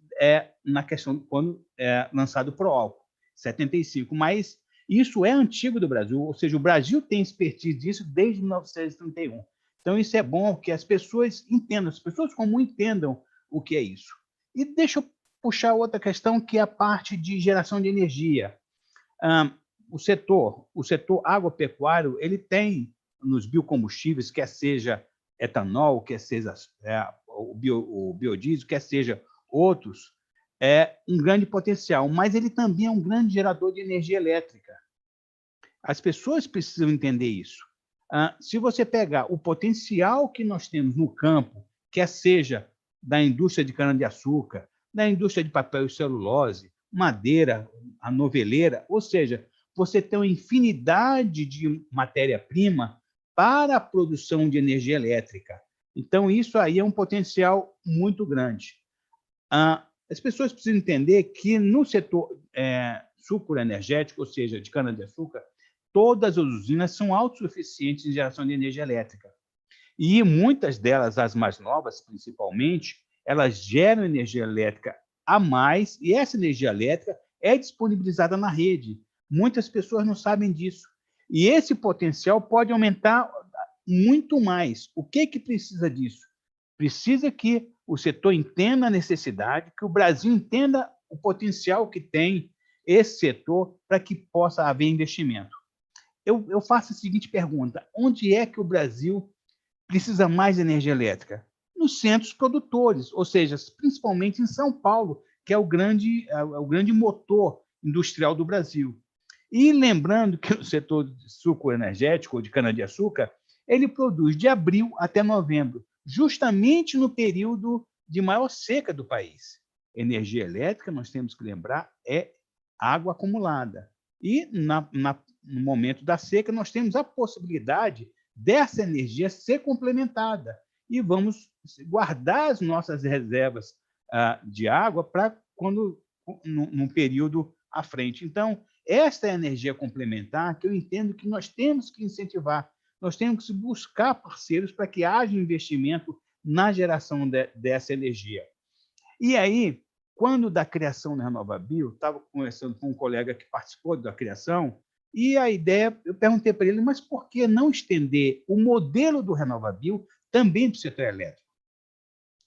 na questão quando lançado para o álcool, 75, mas isso é antigo do Brasil, ou seja, o Brasil tem expertise disso desde 1931. Então, isso é bom que as pessoas entendam, as pessoas comuns entendam o que é isso. E deixa eu puxar outra questão, que é a parte de geração de energia. O setor agropecuário, ele tem nos biocombustíveis, quer seja etanol, quer seja o biodiesel, quer seja outros, um grande potencial, mas ele também é um grande gerador de energia elétrica. As pessoas precisam entender isso. Se você pegar o potencial que nós temos no campo, quer seja da indústria de cana-de-açúcar, da indústria de papel e celulose, madeira, a noveleira, ou seja, você tem uma infinidade de matéria-prima para a produção de energia elétrica. Então, isso aí é um potencial muito grande. As pessoas precisam entender que no setor sucroenergético, ou seja, de cana-de-açúcar, todas as usinas são autossuficientes em geração de energia elétrica. E muitas delas, as mais novas principalmente, elas geram energia elétrica a mais, e essa energia elétrica é disponibilizada na rede. Muitas pessoas não sabem disso. E esse potencial pode aumentar muito mais. O que precisa disso? Precisa que o setor entenda a necessidade, que o Brasil entenda o potencial que tem esse setor para que possa haver investimento. Eu faço a seguinte pergunta: onde é que o Brasil precisa mais de energia elétrica? Nos centros produtores, ou seja, principalmente em São Paulo, que é o grande motor industrial do Brasil. E lembrando que o setor sucroenergético, ou de cana-de-açúcar, ele produz de abril até novembro, justamente no período de maior seca do país. Energia elétrica, nós temos que lembrar, é água acumulada. E no momento da seca, nós temos a possibilidade dessa energia ser complementada. E vamos guardar as nossas reservas de água para quando, num período à frente. Então, esta é a energia complementar que eu entendo que nós temos que incentivar, nós temos que buscar parceiros para que haja investimento na geração dessa energia. E aí, quando da criação da RenovaBio, estava conversando com um colega que participou da criação, e a ideia, eu perguntei para ele, mas por que não estender o modelo do RenovaBio também para o setor elétrico?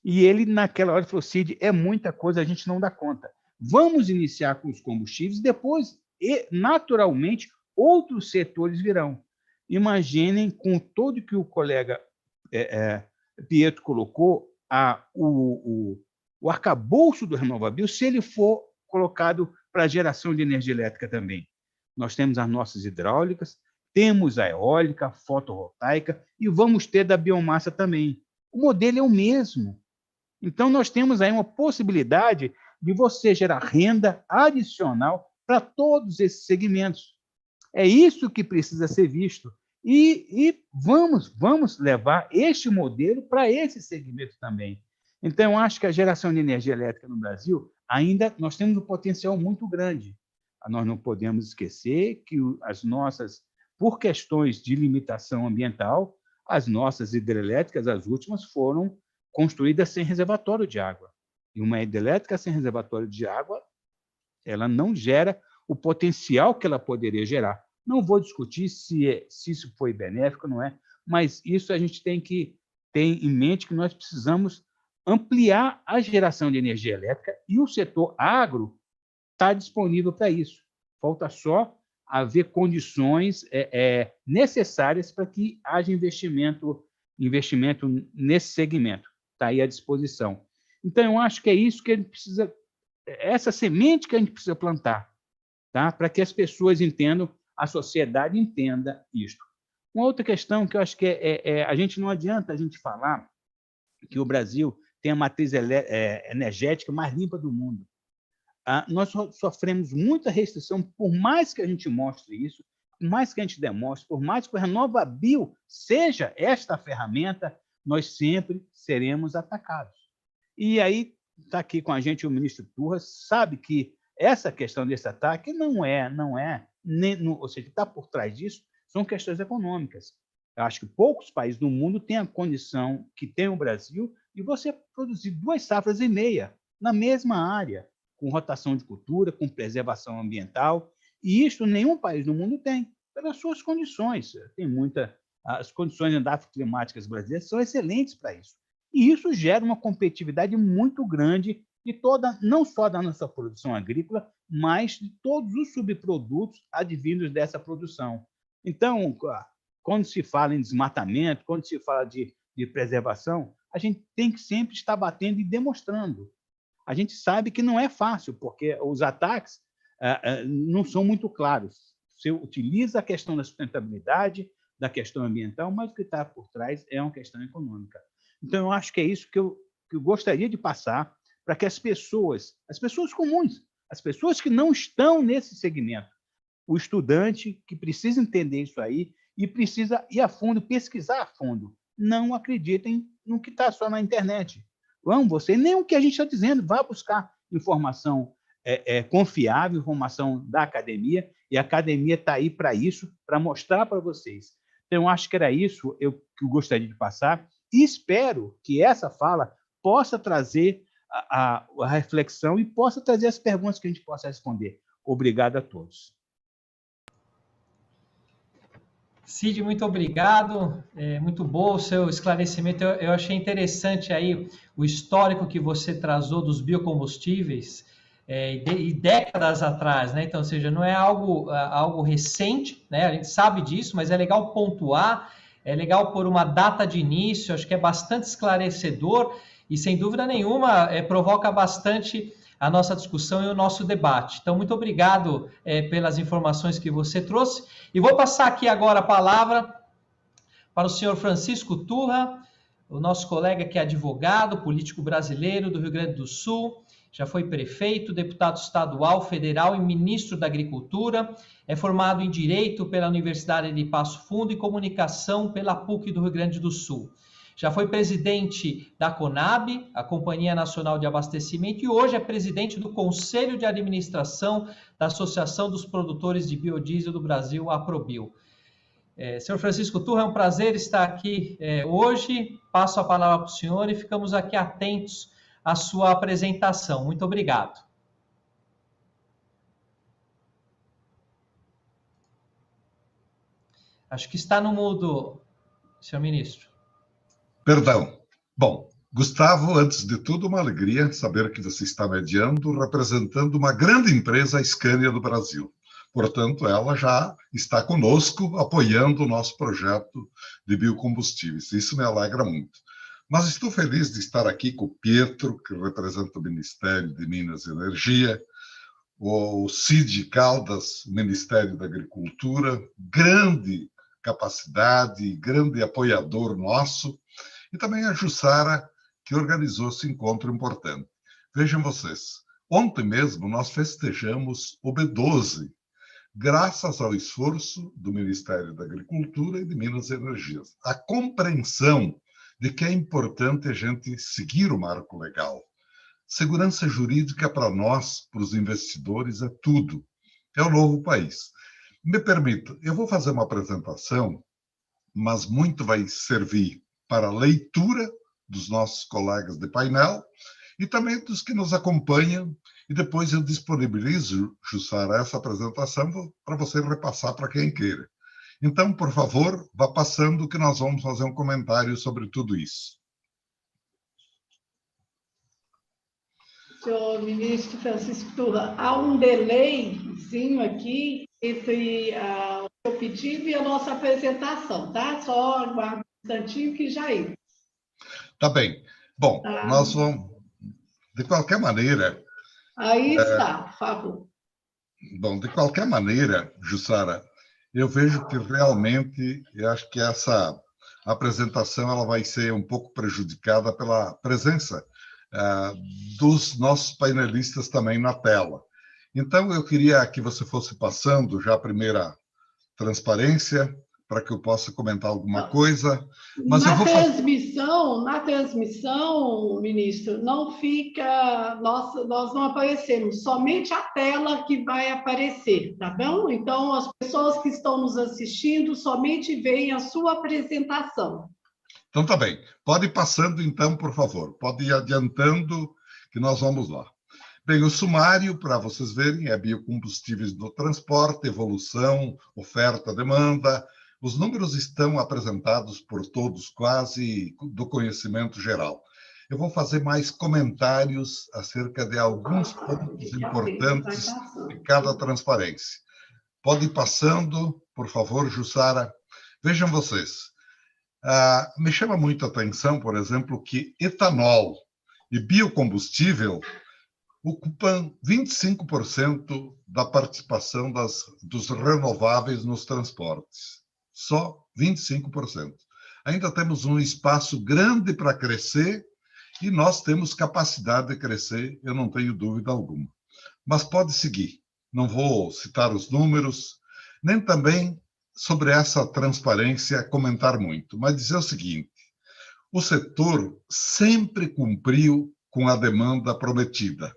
E ele, naquela hora, falou, Cid, é muita coisa, a gente não dá conta. Vamos iniciar com os combustíveis, depois, naturalmente, outros setores virão. Imaginem, com tudo que o colega Pietro colocou, o arcabouço do RenovaBio, se ele for colocado para a geração de energia elétrica também. Nós temos as nossas hidráulicas, temos a eólica, a fotovoltaica, e vamos ter da biomassa também. O modelo é o mesmo. Então, nós temos aí uma possibilidade de você gerar renda adicional para todos esses segmentos. É isso que precisa ser visto. E vamos levar este modelo para esse segmento também. Então, eu acho que a geração de energia elétrica no Brasil, ainda nós temos um potencial muito grande. Nós não podemos esquecer que as nossas, por questões de limitação ambiental, as nossas hidrelétricas, as últimas, foram construídas sem reservatório de água. E uma hidrelétrica sem reservatório de água, ela não gera o potencial que ela poderia gerar. Não vou discutir se isso foi benéfico ou não é, mas isso a gente tem que ter em mente que nós precisamos ampliar a geração de energia elétrica e o setor agro está disponível para isso. Falta só haver condições necessárias para que haja investimento nesse segmento. Está aí à disposição. Então, eu acho que é isso que a gente precisa, essa semente que a gente precisa plantar, tá? Para que as pessoas entendam, a sociedade entenda isto. Uma outra questão que eu acho que a gente não adianta a gente falar que o Brasil tem a matriz energética mais limpa do mundo. Nós sofremos muita restrição, por mais que a gente mostre isso, por mais que a gente demonstre, por mais que o RenovaBio seja esta ferramenta, nós sempre seremos atacados. E aí está aqui com a gente o ministro Turras, sabe que essa questão desse ataque ou seja, está por trás disso, são questões econômicas. Eu acho que poucos países do mundo têm a condição que tem o Brasil de você produzir 2,5 safras na mesma área, com rotação de cultura, com preservação ambiental, e isso nenhum país do mundo tem, pelas suas condições. As condições climáticas brasileiras são excelentes para isso. E isso gera uma competitividade muito grande não só da nossa produção agrícola, mas de todos os subprodutos advindos dessa produção. Então, quando se fala em desmatamento, quando se fala de preservação, a gente tem que sempre estar batendo e demonstrando. A gente sabe que não é fácil, porque os ataques não são muito claros. Você utiliza a questão da sustentabilidade, da questão ambiental, mas o que está por trás é uma questão econômica. Então, eu acho que é isso que eu gostaria de passar para que as pessoas comuns, as pessoas que não estão nesse segmento, o estudante que precisa entender isso aí e precisa ir a fundo, pesquisar a fundo, não acreditem no que está só na internet. Nem o que a gente está dizendo, vá buscar informação confiável, informação da academia, e a academia está aí para isso, para mostrar para vocês. Então, eu acho que era isso que eu gostaria de passar, e espero que essa fala possa trazer a reflexão e possa trazer as perguntas que a gente possa responder. Obrigado a todos. Cid, muito obrigado. Muito bom o seu esclarecimento. Eu achei interessante aí o histórico que você trazou dos biocombustíveis e décadas atrás, né? Então, ou seja, não é algo recente, né? A gente sabe disso, mas é legal pontuar, é legal pôr uma data de início, acho que é bastante esclarecedor e, sem dúvida nenhuma, provoca bastante a nossa discussão e o nosso debate. Então, muito obrigado pelas informações que você trouxe. E vou passar aqui agora a palavra para o senhor Francisco Turra, o nosso colega que é advogado, político brasileiro do Rio Grande do Sul, já foi prefeito, deputado estadual, federal e ministro da Agricultura, é formado em Direito pela Universidade de Passo Fundo e Comunicação pela PUC do Rio Grande do Sul. Já foi presidente da Conab, a Companhia Nacional de Abastecimento, e hoje é presidente do Conselho de Administração da Associação dos Produtores de Biodiesel do Brasil, a Aprobio. Senhor Francisco Turra, é um prazer estar aqui hoje. Passo a palavra para o senhor e ficamos aqui atentos à sua apresentação. Muito obrigado. Acho que está no mudo, senhor ministro. Perdão. Bom, Gustavo, antes de tudo, uma alegria saber que você está mediando, representando uma grande empresa, a Scania do Brasil. Portanto, ela já está conosco, apoiando o nosso projeto de biocombustíveis. Isso me alegra muito. Mas estou feliz de estar aqui com o Pietro, que representa o Ministério de Minas e Energia, o Cid Caldas, o Ministério da Agricultura, grande capacidade, grande apoiador nosso, e também a Jussara, que organizou esse encontro importante. Vejam vocês, ontem mesmo nós festejamos o B12, graças ao esforço do Ministério da Agricultura e de Minas e Energia. A compreensão de que é importante a gente seguir o marco legal. Segurança jurídica para nós, para os investidores, é tudo. É o novo país. Me permita, eu vou fazer uma apresentação, mas muito vai servir para a leitura dos nossos colegas de painel e também dos que nos acompanham. E depois eu disponibilizo, Jussara, essa apresentação para você repassar para quem queira. Então, por favor, vá passando que nós vamos fazer um comentário sobre tudo isso. Senhor ministro Francisco Turra, há um delayzinho aqui entre o seu pedido e a nossa apresentação, tá? Só aguardo um instantinho que já é. Tá bem. Bom, nós vamos... De qualquer maneira... Aí está, por favor. Bom, de qualquer maneira, Jussara, eu vejo que realmente, eu acho que essa apresentação ela vai ser um pouco prejudicada pela presença dos nossos painelistas também na tela. Então, eu queria que você fosse passando já a primeira transparência, para que eu possa comentar alguma coisa. Mas na transmissão, ministro, não fica, nós não aparecemos, somente a tela que vai aparecer, tá bom? Então, as pessoas que estão nos assistindo somente veem a sua apresentação. Então, tá bem. Pode ir passando, então, por favor. Pode ir adiantando, que nós vamos lá. Bem, o sumário, para vocês verem, é biocombustíveis do transporte, evolução, oferta, demanda. Os números estão apresentados por todos, quase do conhecimento geral. Eu vou fazer mais comentários acerca de alguns pontos importantes de cada transparência. Pode ir passando, por favor, Jussara. Vejam vocês. Me chama muito a atenção, por exemplo, que etanol e biocombustível ocupam 25% da participação dos renováveis nos transportes. Só 25%. Ainda temos um espaço grande para crescer e nós temos capacidade de crescer, eu não tenho dúvida alguma. Mas pode seguir. Não vou citar os números, nem também sobre essa transparência comentar muito, mas dizer o seguinte: o setor sempre cumpriu com a demanda prometida.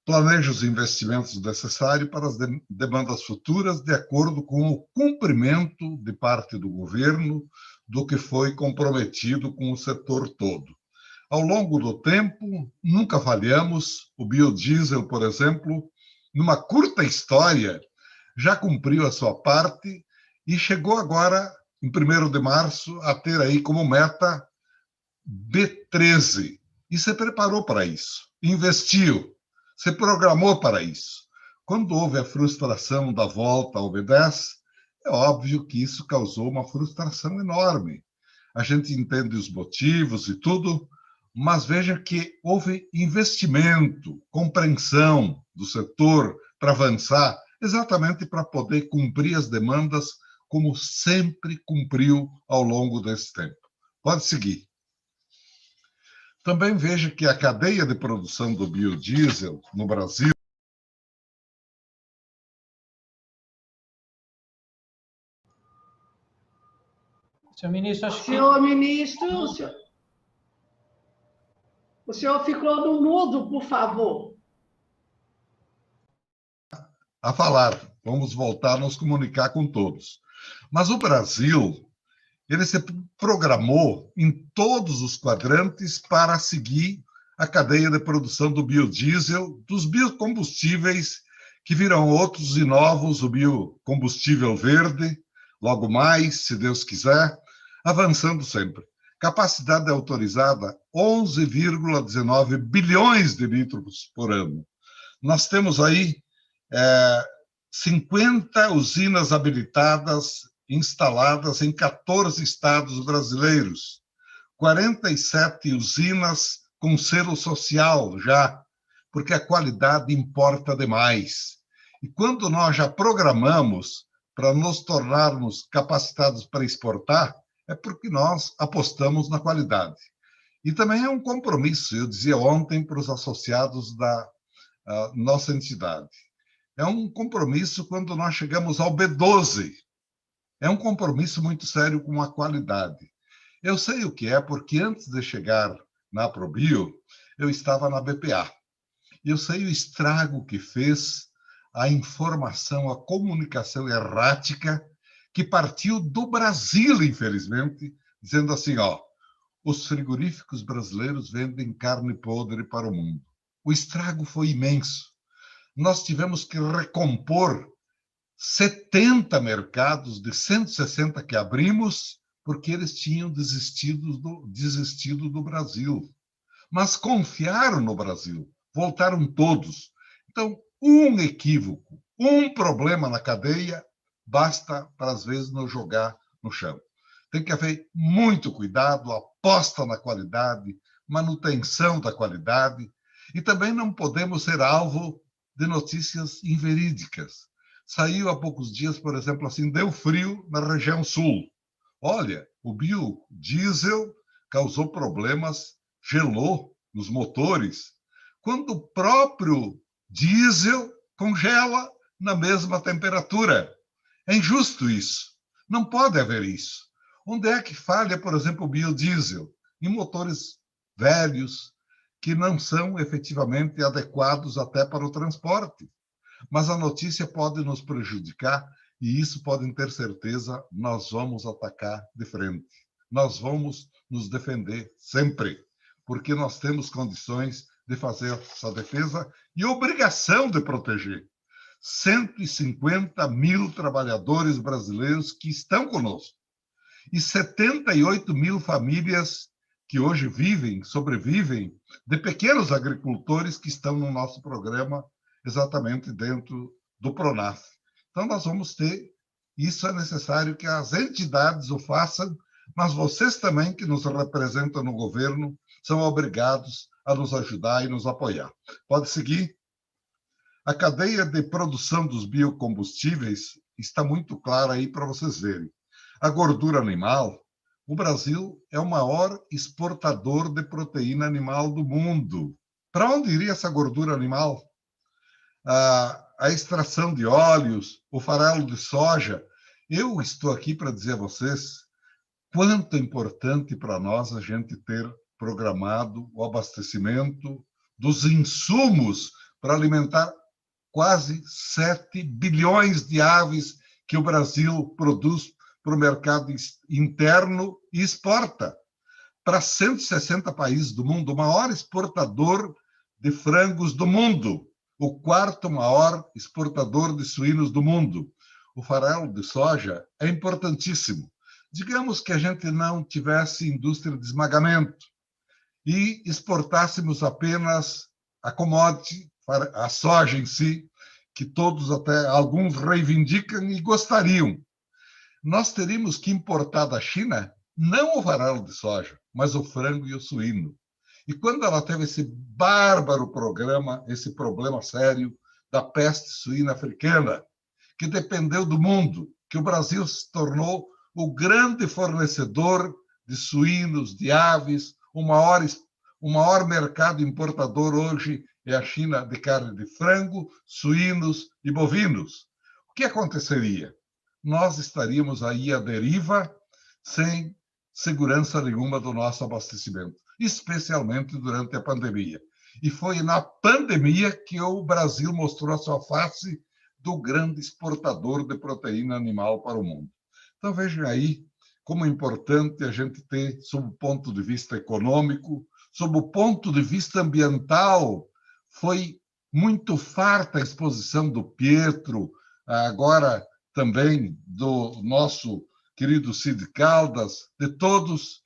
Planeja os investimentos necessários para as demandas futuras de acordo com o cumprimento de parte do governo do que foi comprometido com o setor todo. Ao longo do tempo, nunca falhamos. O biodiesel, por exemplo, numa curta história, já cumpriu a sua parte e chegou agora, em 1º de março, a ter aí como meta B13. E se preparou para isso, investiu, se programou para isso. Quando houve a frustração da volta ao B10, é óbvio que isso causou uma frustração enorme. A gente entende os motivos e tudo, mas veja que houve investimento, compreensão do setor para avançar, exatamente para poder cumprir as demandas como sempre cumpriu ao longo desse tempo. Pode seguir. Também veja que a cadeia de produção do biodiesel no Brasil Senhor ministro, acho que... Senhor ministro, o senhor ficou no mudo, por favor. A falar, vamos voltar a nos comunicar com todos. Mas o Brasil, ele se programou em todos os quadrantes para seguir a cadeia de produção do biodiesel, dos biocombustíveis, que virão outros e novos, o biocombustível verde, logo mais, se Deus quiser, avançando sempre. Capacidade autorizada, 11,19 bilhões de litros por ano. Nós temos aí 50 usinas habilitadas, instaladas em 14 estados brasileiros, 47 usinas com selo social já, porque a qualidade importa demais. E quando nós já programamos para nos tornarmos capacitados para exportar, é porque nós apostamos na qualidade. E também é um compromisso, eu dizia ontem para os associados da nossa entidade. É um compromisso quando nós chegamos ao B12. É um compromisso muito sério com a qualidade. Eu sei o que é, porque antes de chegar na Aprobio, eu estava na BPA. E eu sei o estrago que fez a informação, a comunicação errática que partiu do Brasil, infelizmente, dizendo assim, os frigoríficos brasileiros vendem carne podre para o mundo. O estrago foi imenso. Nós tivemos que recompor 70 mercados de 160 que abrimos, porque eles tinham desistido do Brasil. Mas confiaram no Brasil, voltaram todos. Então, um equívoco, um problema na cadeia, basta para, às vezes, nos jogar no chão. Tem que haver muito cuidado, aposta na qualidade, manutenção da qualidade, e também não podemos ser alvo de notícias inverídicas. Saiu há poucos dias, por exemplo, assim, deu frio na região sul. Olha, o biodiesel causou problemas, gelou nos motores, quando o próprio diesel congela na mesma temperatura. É injusto isso. Não pode haver isso. Onde é que falha, por exemplo, o biodiesel? Em motores velhos, que não são efetivamente adequados até para o transporte. Mas a notícia pode nos prejudicar e isso podem ter certeza, nós vamos atacar de frente. Nós vamos nos defender sempre, porque nós temos condições de fazer essa defesa e obrigação de proteger 150 mil trabalhadores brasileiros que estão conosco e 78 mil famílias que hoje sobrevivem de pequenos agricultores que estão no nosso programa exatamente dentro do Pronaf. Então, nós vamos ter, isso é necessário que as entidades o façam, mas vocês também, que nos representam no governo, são obrigados a nos ajudar e nos apoiar. Pode seguir? A cadeia de produção dos biocombustíveis está muito clara aí para vocês verem. A gordura animal, o Brasil é o maior exportador de proteína animal do mundo. Para onde iria essa gordura animal? A extração de óleos, o farelo de soja. Eu estou aqui para dizer a vocês quanto é importante para nós a gente ter programado o abastecimento dos insumos para alimentar quase 7 bilhões de aves que o Brasil produz para o mercado interno e exporta para 160 países do mundo, o maior exportador de frangos do mundo, o quarto maior exportador de suínos do mundo. O farelo de soja é importantíssimo. Digamos que a gente não tivesse indústria de esmagamento e exportássemos apenas a commodity, a soja em si, que todos, até alguns, reivindicam e gostariam. Nós teríamos que importar da China não o farelo de soja, mas o frango e o suíno. E quando ela teve esse bárbaro esse problema sério da peste suína africana, que dependeu do mundo, que o Brasil se tornou o grande fornecedor de suínos, de aves, o maior mercado importador hoje é a China de carne de frango, suínos e bovinos. O que aconteceria? Nós estaríamos aí à deriva sem segurança nenhuma do nosso abastecimento, especialmente durante a pandemia. E foi na pandemia que o Brasil mostrou a sua face do grande exportador de proteína animal para o mundo. Então, vejam aí como é importante a gente ter, sob o ponto de vista econômico, sob o ponto de vista ambiental. Foi muito farta a exposição do Pietro, agora também do nosso querido Cid Caldas, de todos.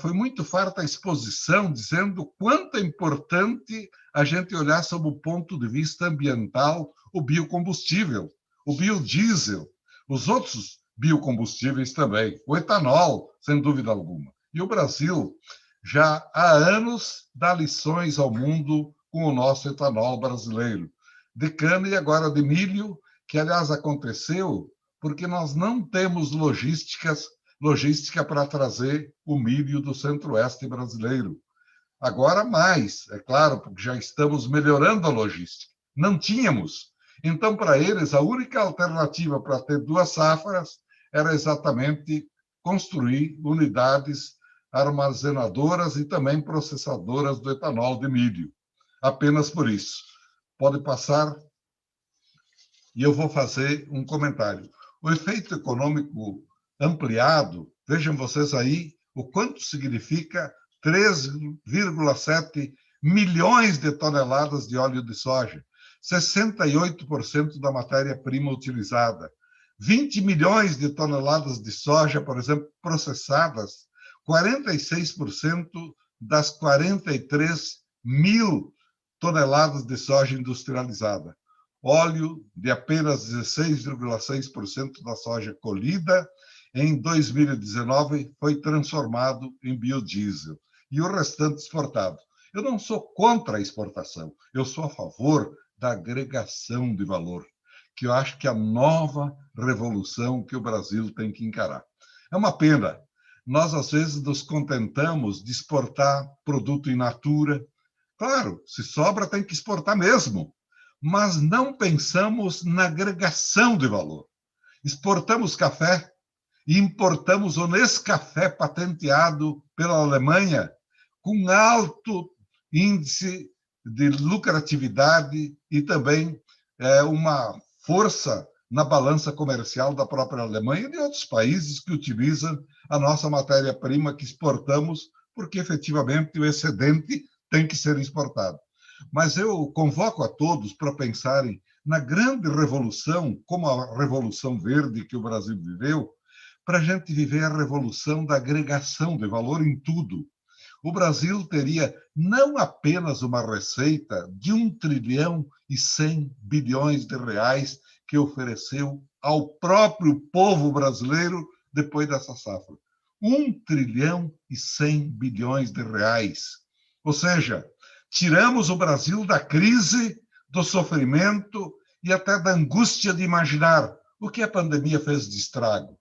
Foi muito farta a exposição, dizendo quanto é importante a gente olhar sob o ponto de vista ambiental o biocombustível, o biodiesel, os outros biocombustíveis também, o etanol, sem dúvida alguma. E o Brasil já há anos dá lições ao mundo com o nosso etanol brasileiro, de cana e agora de milho, que, aliás, aconteceu porque nós não temos logística para trazer o milho do centro-oeste brasileiro. Agora mais, é claro, porque já estamos melhorando a logística. Não tínhamos. Então, para eles, a única alternativa para ter 2 safras era exatamente construir unidades armazenadoras e também processadoras do etanol de milho. Apenas por isso. Pode passar e eu vou fazer um comentário. O efeito econômico ampliado, vejam vocês aí o quanto significa 3,7 milhões de toneladas de óleo de soja, 68% da matéria-prima utilizada, 20 milhões de toneladas de soja, por exemplo, processadas, 46% das 43 mil toneladas de soja industrializada. Óleo de apenas 16,6% da soja colhida, em 2019 foi transformado em biodiesel e o restante exportado. Eu não sou contra a exportação, eu sou a favor da agregação de valor, que eu acho que é a nova revolução que o Brasil tem que encarar. É uma pena. Nós, às vezes, nos contentamos de exportar produto in natura. Claro, se sobra, tem que exportar mesmo, mas não pensamos na agregação de valor. Exportamos café e importamos o Nescafé patenteado pela Alemanha, com alto índice de lucratividade e também uma força na balança comercial da própria Alemanha e de outros países que utilizam a nossa matéria-prima que exportamos, porque efetivamente o excedente tem que ser exportado. Mas eu convoco a todos para pensarem na grande revolução, como a Revolução Verde que o Brasil viveu, para a gente viver a revolução da agregação de valor em tudo. O Brasil teria não apenas uma receita de 1,1 trilhão de reais que ofereceu ao próprio povo brasileiro depois dessa safra. 1,1 trilhão de reais. Ou seja, tiramos o Brasil da crise, do sofrimento e até da angústia de imaginar o que a pandemia fez de estrago.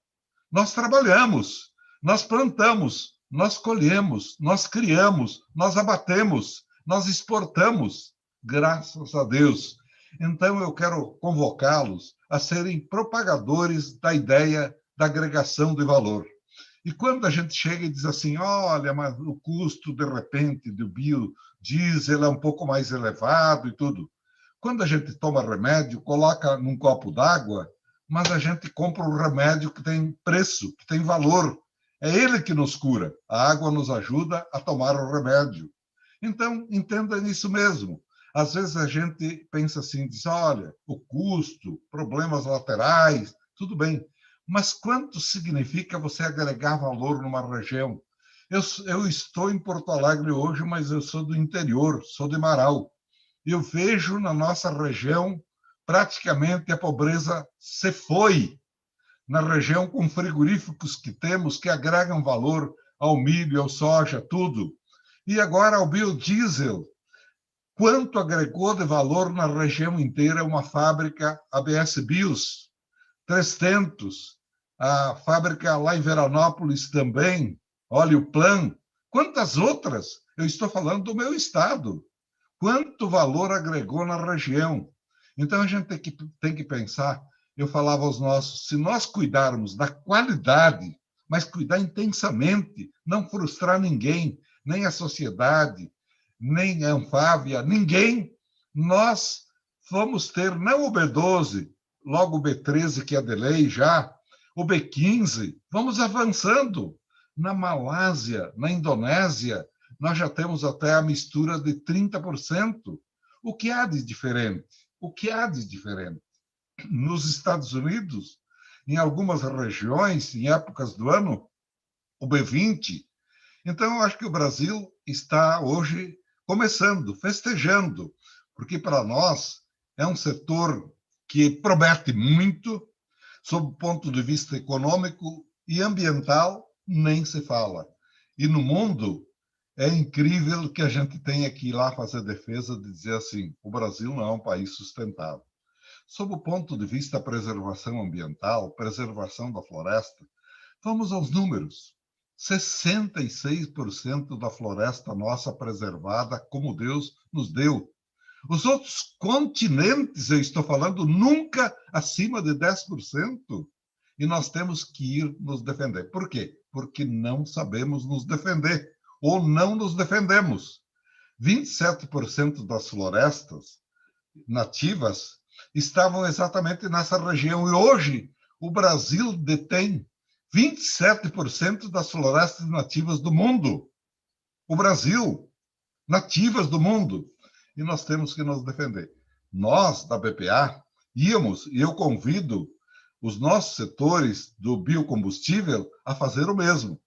Nós trabalhamos, nós plantamos, nós colhemos, nós criamos, nós abatemos, nós exportamos, graças a Deus. Então, eu quero convocá-los a serem propagadores da ideia da agregação de valor. E quando a gente chega e diz assim, olha, mas o custo, de repente, do biodiesel é um pouco mais elevado e tudo. Quando a gente toma remédio, coloca num copo d'água, mas a gente compra um remédio que tem preço, que tem valor. É ele que nos cura. A água nos ajuda a tomar o remédio. Então, entenda nisso mesmo. Às vezes a gente pensa assim, diz, olha, o custo, problemas laterais, tudo bem. Mas quanto significa você agregar valor numa região? Eu estou em Porto Alegre hoje, mas eu sou do interior, sou de Marau. Eu vejo na nossa região praticamente a pobreza se foi. Na região com frigoríficos que temos, que agregam valor ao milho, ao soja, tudo. E agora ao biodiesel. Quanto agregou de valor na região inteira uma fábrica ABS Bios, 300, a fábrica lá em Veranópolis também, olha o Plan, quantas outras? Eu estou falando do meu estado. Quanto valor agregou na região? Então, a gente tem que pensar, eu falava aos nossos, se nós cuidarmos da qualidade, mas cuidar intensamente, não frustrar ninguém, nem a sociedade, nem a Anfávia, ninguém. Nós vamos ter, não o B12, logo o B13, que é de lei já, o B15, vamos avançando. Na Malásia, na Indonésia, nós já temos até a mistura de 30%. O que há de diferente? O que há de diferente? Nos Estados Unidos, em algumas regiões, em épocas do ano, o B20. Então, eu acho que o Brasil está hoje começando, festejando, porque para nós é um setor que promete muito, sob o ponto de vista econômico e ambiental, nem se fala. E no mundo, é incrível que a gente tenha que ir lá fazer defesa de dizer assim, o Brasil não é um país sustentável. Sob o ponto de vista da preservação ambiental, preservação da floresta, vamos aos números. 66% da floresta nossa preservada, como Deus nos deu. Os outros continentes, eu estou falando, nunca acima de 10%. E nós temos que ir nos defender. Por quê? Porque não sabemos nos defender, ou não nos defendemos. 27% das florestas nativas estavam exatamente nessa região. E hoje, o Brasil detém 27% das florestas nativas do mundo. O Brasil, nativas do mundo. E nós temos que nos defender. Nós, da BPA, íamos, e eu convido os nossos setores do biocombustível a fazer o mesmo,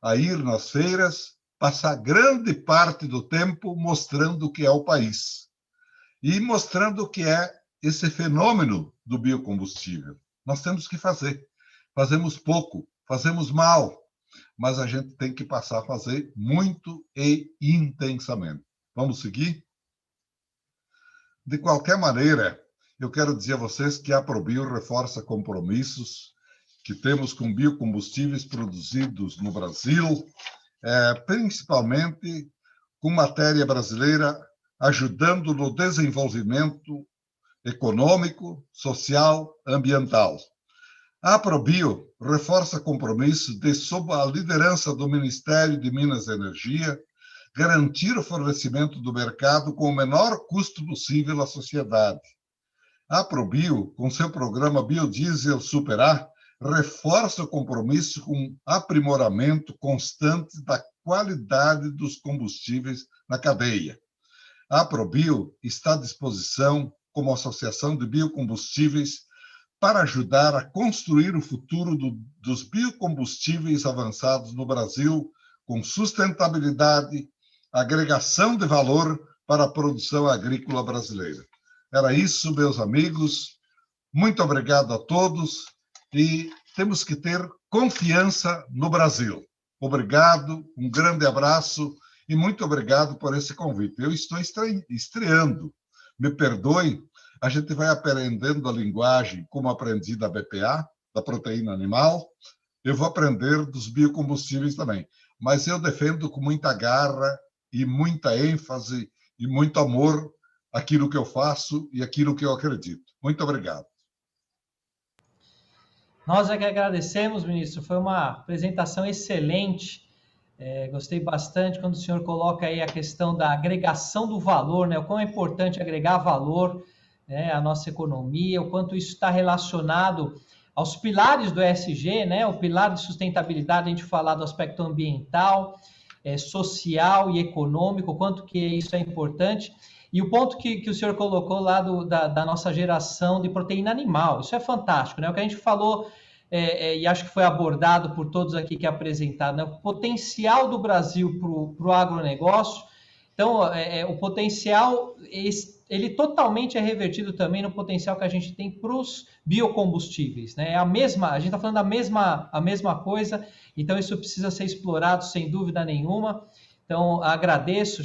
a ir nas feiras, passar grande parte do tempo mostrando o que é o país e mostrando o que é esse fenômeno do biocombustível. Nós temos que fazer. Fazemos pouco, fazemos mal, mas a gente tem que passar a fazer muito e intensamente. Vamos seguir? De qualquer maneira, eu quero dizer a vocês que a Aprobio reforça compromissos que temos com biocombustíveis produzidos no Brasil, principalmente com matéria brasileira, ajudando no desenvolvimento econômico, social, ambiental. A Aprobio reforça compromisso de, sob a liderança do Ministério de Minas e Energia, garantir o fornecimento do mercado com o menor custo possível à sociedade. A Aprobio, com seu programa Biodiesel Super A, reforça o compromisso com aprimoramento constante da qualidade dos combustíveis na cadeia. A Aprobio está à disposição, como associação de biocombustíveis, para ajudar a construir o futuro dos biocombustíveis avançados no Brasil, com sustentabilidade, agregação de valor para a produção agrícola brasileira. Era isso, meus amigos. Muito obrigado a todos e temos que ter confiança no Brasil. Obrigado, um grande abraço e muito obrigado por esse convite. Eu estou estreando. Me perdoe, a gente vai aprendendo a linguagem como aprendi da BPA, da proteína animal. Eu vou aprender dos biocombustíveis também. Mas eu defendo com muita garra e muita ênfase e muito amor aquilo que eu faço e aquilo que eu acredito. Muito obrigado. Nós é que agradecemos, ministro. Foi uma apresentação excelente. Gostei bastante quando o senhor coloca aí a questão da agregação do valor, né? O quão é importante agregar valor, né, à nossa economia, o quanto isso está relacionado aos pilares do ESG, né? O pilar de sustentabilidade, a gente falar do aspecto ambiental, social e econômico, o quanto que isso é importante. E o ponto que o senhor colocou lá da nossa geração de proteína animal, isso é fantástico, né? O que a gente falou, e acho que foi abordado por todos aqui que apresentaram, né? O potencial do Brasil para o agronegócio. Então, o potencial, ele totalmente é revertido também no potencial que a gente tem para os biocombustíveis, né? A gente está falando a mesma coisa, então isso precisa ser explorado sem dúvida nenhuma. Então, agradeço,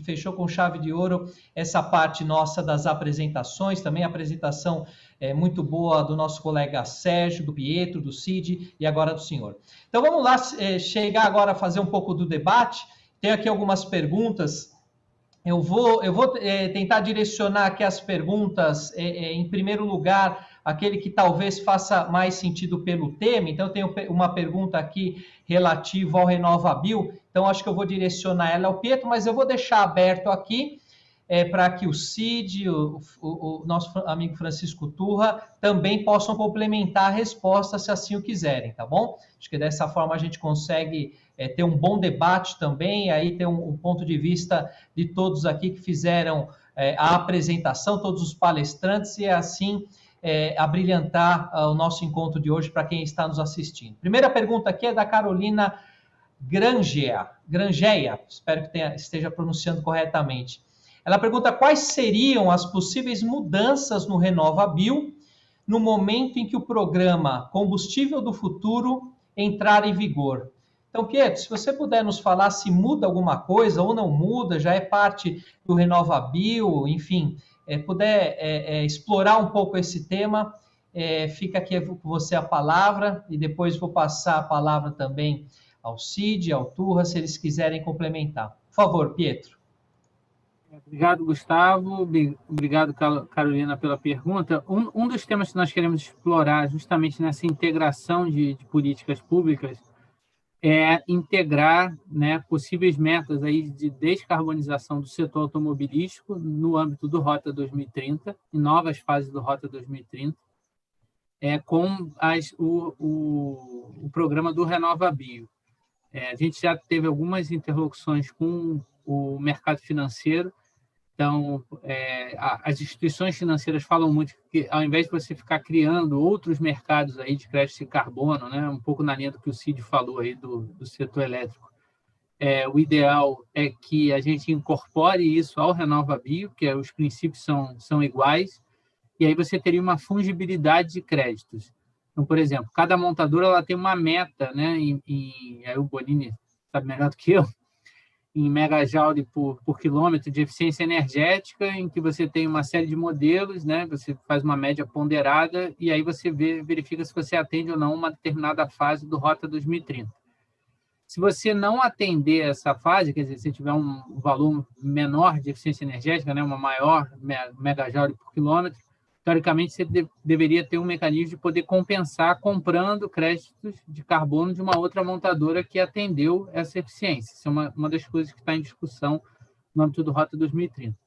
fechou com chave de ouro essa parte nossa das apresentações, também a apresentação muito boa do nosso colega Sérgio, do Pietro, do Cid e agora do senhor. Então, vamos lá chegar agora a fazer um pouco do debate. Tem aqui algumas perguntas Eu vou tentar direcionar aqui as perguntas, em primeiro lugar, aquele que talvez faça mais sentido pelo tema. Então, eu tenho uma pergunta aqui relativa ao RenovaBio, então acho que eu vou direcionar ela ao Pietro, mas eu vou deixar aberto aqui para que o Cid, o nosso amigo Francisco Turra, também possam complementar a resposta, se assim o quiserem, tá bom? Acho que dessa forma a gente consegue ter um bom debate também, aí ter um ponto de vista de todos aqui que fizeram a apresentação, todos os palestrantes, e assim abrilhantar o nosso encontro de hoje para quem está nos assistindo. Primeira pergunta aqui é da Carolina Grangeia, espero que esteja pronunciando corretamente. Ela pergunta quais seriam as possíveis mudanças no RenovaBio no momento em que o programa Combustível do Futuro entrar em vigor. Então, Pietro, se você puder nos falar se muda alguma coisa ou não muda, já é parte do RenovaBio, enfim, puder explorar um pouco esse tema, fica aqui com você a palavra, e depois vou passar a palavra também ao Cid, ao Turra, se eles quiserem complementar. Por favor, Pietro. Obrigado, Gustavo. Obrigado, Carolina, pela pergunta. Um dos temas que nós queremos explorar justamente nessa integração de políticas públicas é integrar, né, possíveis metas aí de descarbonização do setor automobilístico no âmbito do Rota 2030 e novas fases do Rota 2030, com o programa do RenovaBio. A gente já teve algumas interlocuções com o mercado financeiro. Então, as instituições financeiras falam muito que, ao invés de você ficar criando outros mercados aí de crédito de carbono, né, um pouco na linha do que o Cid falou aí do setor elétrico, o ideal é que a gente incorpore isso ao RenovaBio, que os princípios são iguais, e aí você teria uma fungibilidade de créditos. Então, por exemplo, cada montadora ela tem uma meta, né, aí o Bonini sabe melhor do que eu, em megajoule por quilômetro de eficiência energética, em que você tem uma série de modelos, né? Você faz uma média ponderada e aí você verifica se você atende ou não uma determinada fase do Rota 2030. Se você não atender essa fase, quer dizer, se tiver um valor menor de eficiência energética, né? Uma maior megajoule por quilômetro, teoricamente você deveria ter um mecanismo de poder compensar comprando créditos de carbono de uma outra montadora que atendeu essa eficiência. Isso é uma das coisas que está em discussão no âmbito do Rota 2030.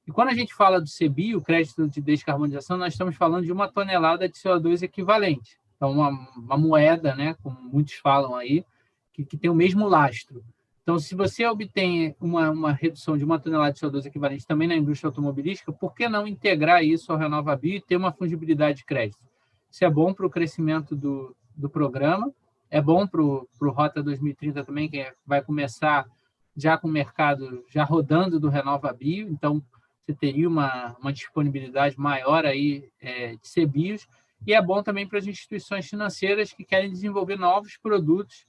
E quando a gente fala do CBIO, o crédito de descarbonização, nós estamos falando de 1 tonelada de CO2 equivalente. Então, uma moeda, né, como muitos falam aí, que tem o mesmo lastro. Então, se você obtém uma redução de 1 tonelada de CO2 equivalente também na indústria automobilística, por que não integrar isso ao RenovaBio e ter uma fungibilidade de crédito? Isso é bom para o crescimento do programa, é bom para o Rota 2030 também, que vai começar já com o mercado já rodando do RenovaBio, então você teria uma disponibilidade maior aí de CBIOS, e é bom também para as instituições financeiras que querem desenvolver novos produtos,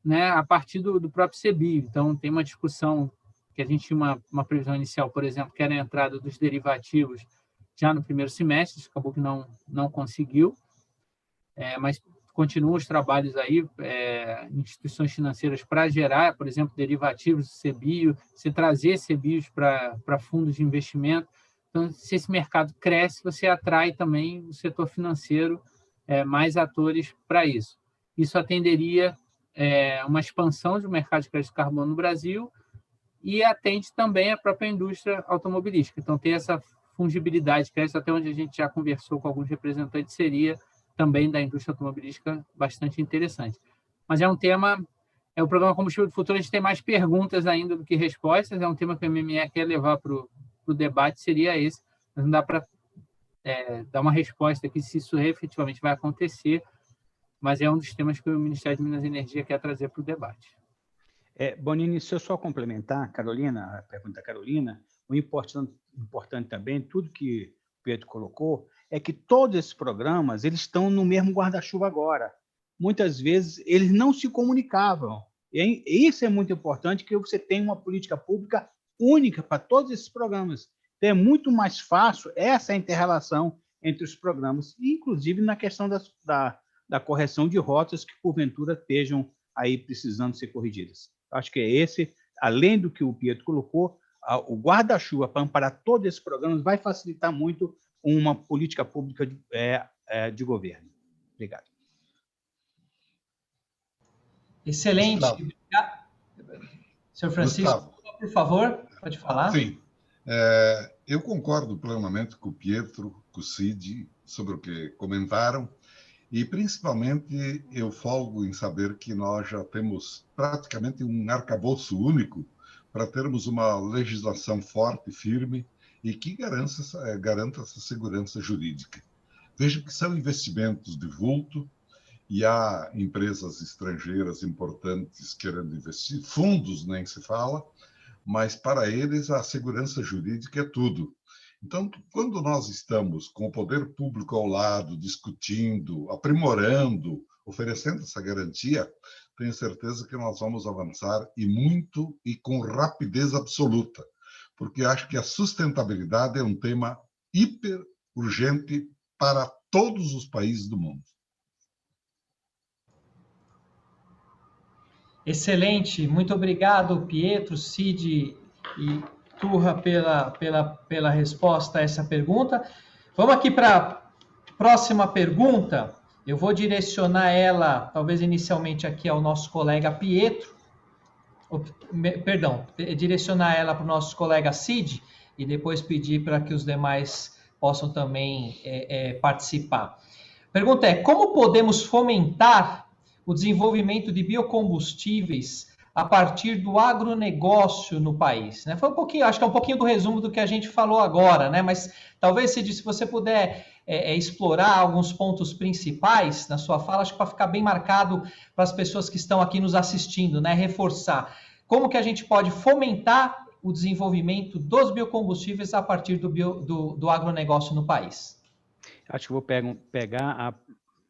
né, a partir do próprio CBIO. Então, tem uma discussão que a gente tinha uma previsão inicial, por exemplo, que era a entrada dos derivativos já no primeiro semestre, acabou que não conseguiu, mas continuam os trabalhos aí, instituições financeiras para gerar, por exemplo, derivativos do CBIO, se trazer CBIOs para fundos de investimento. Então, se esse mercado cresce, você atrai também o setor financeiro, mais atores para isso. Isso atenderia uma expansão do mercado de crédito de carbono no Brasil e atende também a própria indústria automobilística. Então, ter essa fungibilidade de crédito, até onde a gente já conversou com alguns representantes, seria também da indústria automobilística bastante interessante. Mas é um tema, o programa Combustível do Futuro, a gente tem mais perguntas ainda do que respostas, é um tema que o MME quer levar para o debate, seria esse, mas não dá para dar uma resposta aqui se isso efetivamente vai acontecer, mas é um dos temas que o Ministério de Minas e Energia quer trazer para o debate. Bonini, se eu só complementar, Carolina, a pergunta da Carolina, o importante também, tudo que o Pedro colocou, é que todos esses programas eles estão no mesmo guarda-chuva agora. Muitas vezes eles não se comunicavam. E isso é muito importante, que você tenha uma política pública única para todos esses programas. Então, é muito mais fácil essa inter-relação entre os programas, inclusive na questão da correção de rotas que, porventura, estejam aí precisando ser corrigidas. Acho que é esse, além do que o Pietro colocou, o guarda-chuva para amparar todos esses programas vai facilitar muito uma política pública de governo. Obrigado. Excelente. Gustavo. Senhor Francisco, Gustavo, por favor, pode falar. Sim. Eu concordo plenamente com o Pietro, com o Cid, sobre o que comentaram, e principalmente eu folgo em saber que nós já temos praticamente um arcabouço único para termos uma legislação forte, firme, e que garanta essa segurança jurídica. Veja que são investimentos de vulto, e há empresas estrangeiras importantes querendo investir, fundos nem se fala, mas para eles a segurança jurídica é tudo. Então, quando nós estamos com o poder público ao lado, discutindo, aprimorando, oferecendo essa garantia, tenho certeza que nós vamos avançar e muito e com rapidez absoluta, porque acho que a sustentabilidade é um tema hiper urgente para todos os países do mundo. Excelente, muito obrigado, Pietro, Cid e Turra, pela resposta a essa pergunta. Vamos aqui para a próxima pergunta. Eu vou direcionar ela, talvez inicialmente aqui ao nosso colega Pietro, direcionar ela para o nosso colega Cid e depois pedir para que os demais possam também participar. A pergunta é: como podemos fomentar o desenvolvimento de biocombustíveis a partir do agronegócio no país? Foi um pouquinho, acho que é um pouquinho do resumo do que a gente falou agora, né? Mas talvez, Cid, se você puder explorar alguns pontos principais na sua fala, acho que para ficar bem marcado para as pessoas que estão aqui nos assistindo, né? Reforçar como que a gente pode fomentar o desenvolvimento dos biocombustíveis a partir do agronegócio no país. Acho que vou pegar a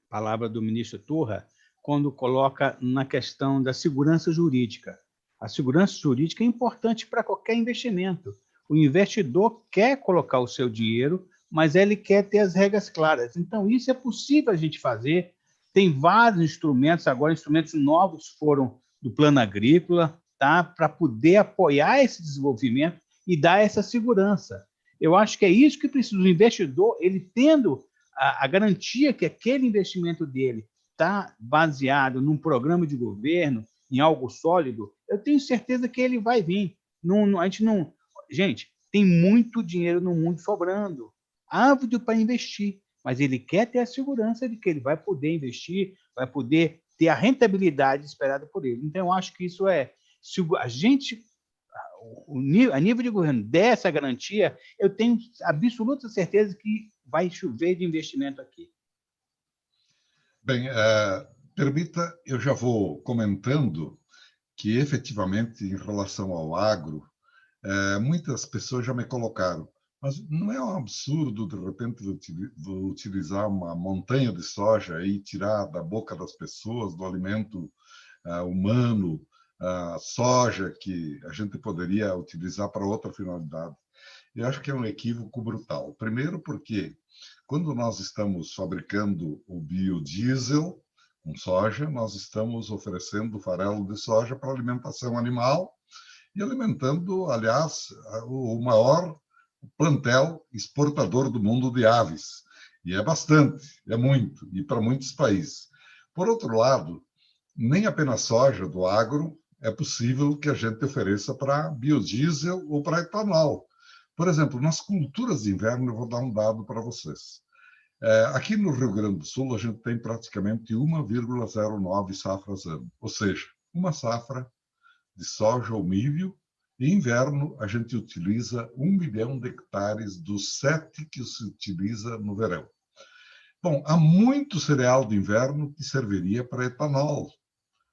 palavra do ministro Turra quando coloca na questão da segurança jurídica. A segurança jurídica é importante para qualquer investimento. O investidor quer colocar o seu dinheiro, mas ele quer ter as regras claras. Então, isso é possível a gente fazer. Tem vários instrumentos, agora instrumentos novos foram do Plano Agrícola, tá? Para poder apoiar esse desenvolvimento e dar essa segurança. Eu acho que é isso que precisa. O investidor, ele tendo a garantia que aquele investimento dele está baseado num programa de governo, em algo sólido, eu tenho certeza que ele vai vir. Gente, tem muito dinheiro no mundo sobrando, ávido para investir, mas ele quer ter a segurança de que ele vai poder investir, vai poder ter a rentabilidade esperada por ele. Então, eu acho que isso se a gente, a nível de governo, der essa garantia, eu tenho absoluta certeza que vai chover de investimento aqui. Bem, permita, eu já vou comentando que, efetivamente, em relação ao agro, muitas pessoas já me colocaram, mas não é um absurdo, de repente, utilizar uma montanha de soja e tirar da boca das pessoas, do alimento humano, a soja que a gente poderia utilizar para outra finalidade? Eu acho que é um equívoco brutal. Primeiro porque, quando nós estamos fabricando o biodiesel com soja, nós estamos oferecendo farelo de soja para alimentação animal e alimentando, aliás, o maior plantel exportador do mundo de aves. E é bastante, é muito, e para muitos países. Por outro lado, nem apenas soja do agro é possível que a gente ofereça para biodiesel ou para etanol. Por exemplo, nas culturas de inverno, eu vou dar um dado para vocês. Aqui no Rio Grande do Sul, a gente tem praticamente 1,09 safras ano, ou seja, uma safra de soja ou milho, e inverno a gente utiliza 1 milhão de hectares dos 7 que se utiliza no verão. Bom, há muito cereal de inverno que serviria para etanol.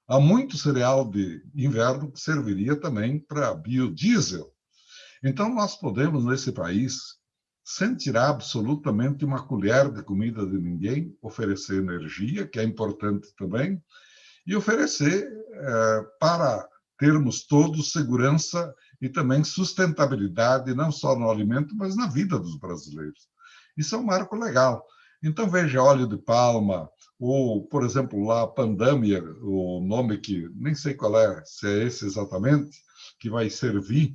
Há muito cereal de inverno que serviria também para biodiesel. Então, nós podemos, nesse país, sem tirar absolutamente uma colher de comida de ninguém, oferecer energia, que é importante também, e oferecer para termos todos segurança e também sustentabilidade, não só no alimento, mas na vida dos brasileiros. Isso é um marco legal. Então, veja, óleo de palma, ou, por exemplo, lá a Pandâmia, o nome que nem sei qual é, se é esse exatamente, que vai servir,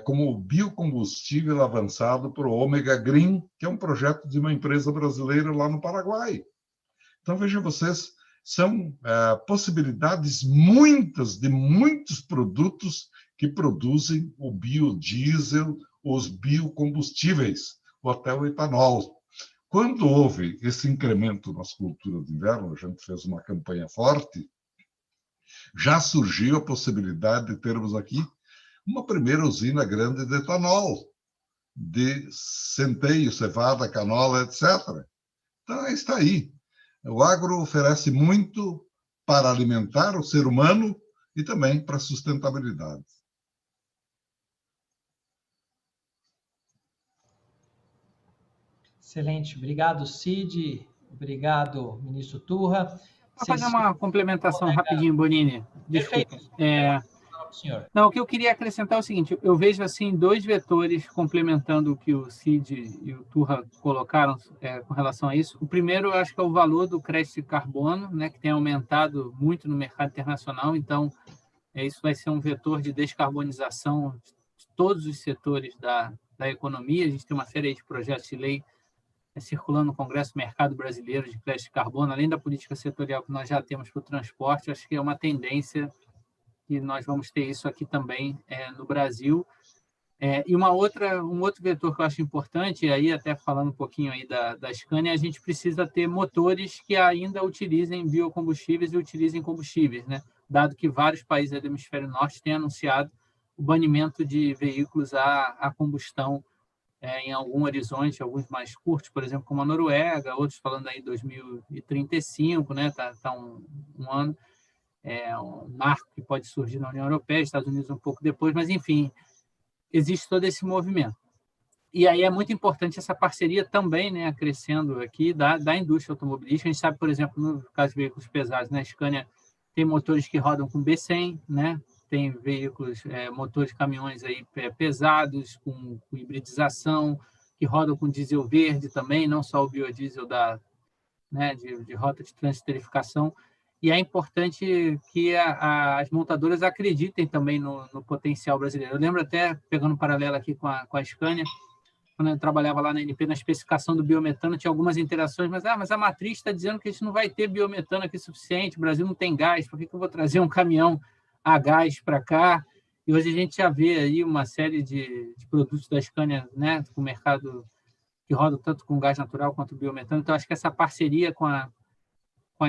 como biocombustível avançado para o Ômega Green, que é um projeto de uma empresa brasileira lá no Paraguai. Então, vejam vocês, são possibilidades muitas de muitos produtos que produzem o biodiesel, os biocombustíveis, ou até o etanol. Quando houve esse incremento nas culturas de inverno, a gente fez uma campanha forte, já surgiu a possibilidade de termos aqui uma primeira usina grande de etanol, de centeio, cevada, canola, etc. Então, está aí. O agro oferece muito para alimentar o ser humano e também para a sustentabilidade. Excelente. Obrigado, Cid. Obrigado, ministro Turra. Vou fazer uma complementação rapidinho, Bonini. Desculpa. Perfeito. Senhor. Não, o que eu queria acrescentar é o seguinte, eu vejo assim 2 vetores complementando o que o Cid e o Turra colocaram com relação a isso. O primeiro, eu acho que é o valor do crédito de carbono, né, que tem aumentado muito no mercado internacional, então isso vai ser um vetor de descarbonização de todos os setores da economia. A gente tem uma série de projetos de lei circulando no Congresso Mercado Brasileiro de crédito de carbono, além da política setorial que nós já temos para o transporte, acho que é uma tendência que nós vamos ter isso aqui também no Brasil. E um outro vetor que eu acho importante, e aí até falando um pouquinho aí da Scania, a gente precisa ter motores que ainda utilizem biocombustíveis e utilizem combustíveis, né? Dado que vários países do hemisfério norte têm anunciado o banimento de veículos a combustão em algum horizonte, alguns mais curtos, por exemplo, como a Noruega, outros falando aí 2035, né? Tá um ano. Um marco que pode surgir na União Europeia, Estados Unidos um pouco depois, mas, enfim, existe todo esse movimento. E aí é muito importante essa parceria também, né, crescendo aqui da indústria automobilística. A gente sabe, por exemplo, no caso de veículos pesados, né, a Scania tem motores que rodam com B100, né, tem veículos, motores de caminhões aí pesados, com hibridização, que rodam com diesel verde também, não só o biodiesel de rota de transterificação. E é importante que as montadoras acreditem também no potencial brasileiro. Eu lembro até, pegando um paralelo aqui com a Scania, quando eu trabalhava lá na ANP, na especificação do biometano, tinha algumas interações, mas a matriz está dizendo que a gente não vai ter biometano aqui suficiente, o Brasil não tem gás, por que eu vou trazer um caminhão a gás para cá? E hoje a gente já vê aí uma série de produtos da Scania, né, com o mercado que roda tanto com gás natural quanto biometano. Então, acho que essa parceria com a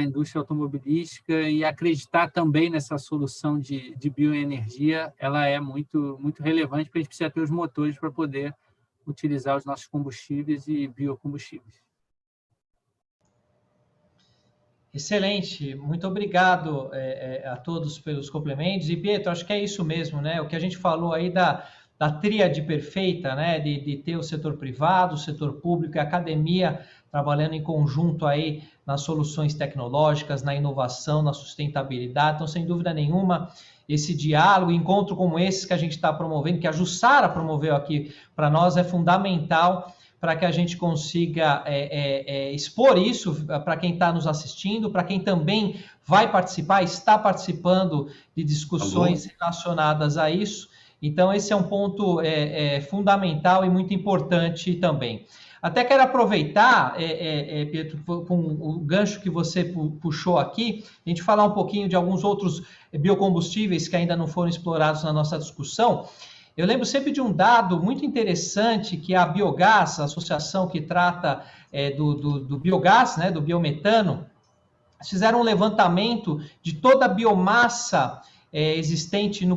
indústria automobilística e acreditar também nessa solução de bioenergia, ela é muito, muito relevante, porque a gente precisa ter os motores para poder utilizar os nossos combustíveis e biocombustíveis. Excelente, muito obrigado a todos pelos complementos. E, Pietro, acho que é isso mesmo, né? O que a gente falou aí da tríade perfeita, né? De ter o setor privado, o setor público e a academia trabalhando em conjunto aí nas soluções tecnológicas, na inovação, na sustentabilidade. Então, sem dúvida nenhuma, esse diálogo, encontro como esse que a gente está promovendo, que a Jussara promoveu aqui para nós, é fundamental para que a gente consiga expor isso para quem está nos assistindo, para quem também vai participar, está participando de discussões relacionadas a isso. Então, esse é um ponto fundamental e muito importante também. Até quero aproveitar, Pietro, com o gancho que você puxou aqui, a gente falar um pouquinho de alguns outros biocombustíveis que ainda não foram explorados na nossa discussão. Eu lembro sempre de um dado muito interessante que a Biogás, a associação que trata do biogás, né, do biometano, fizeram um levantamento de toda a biomassa existente no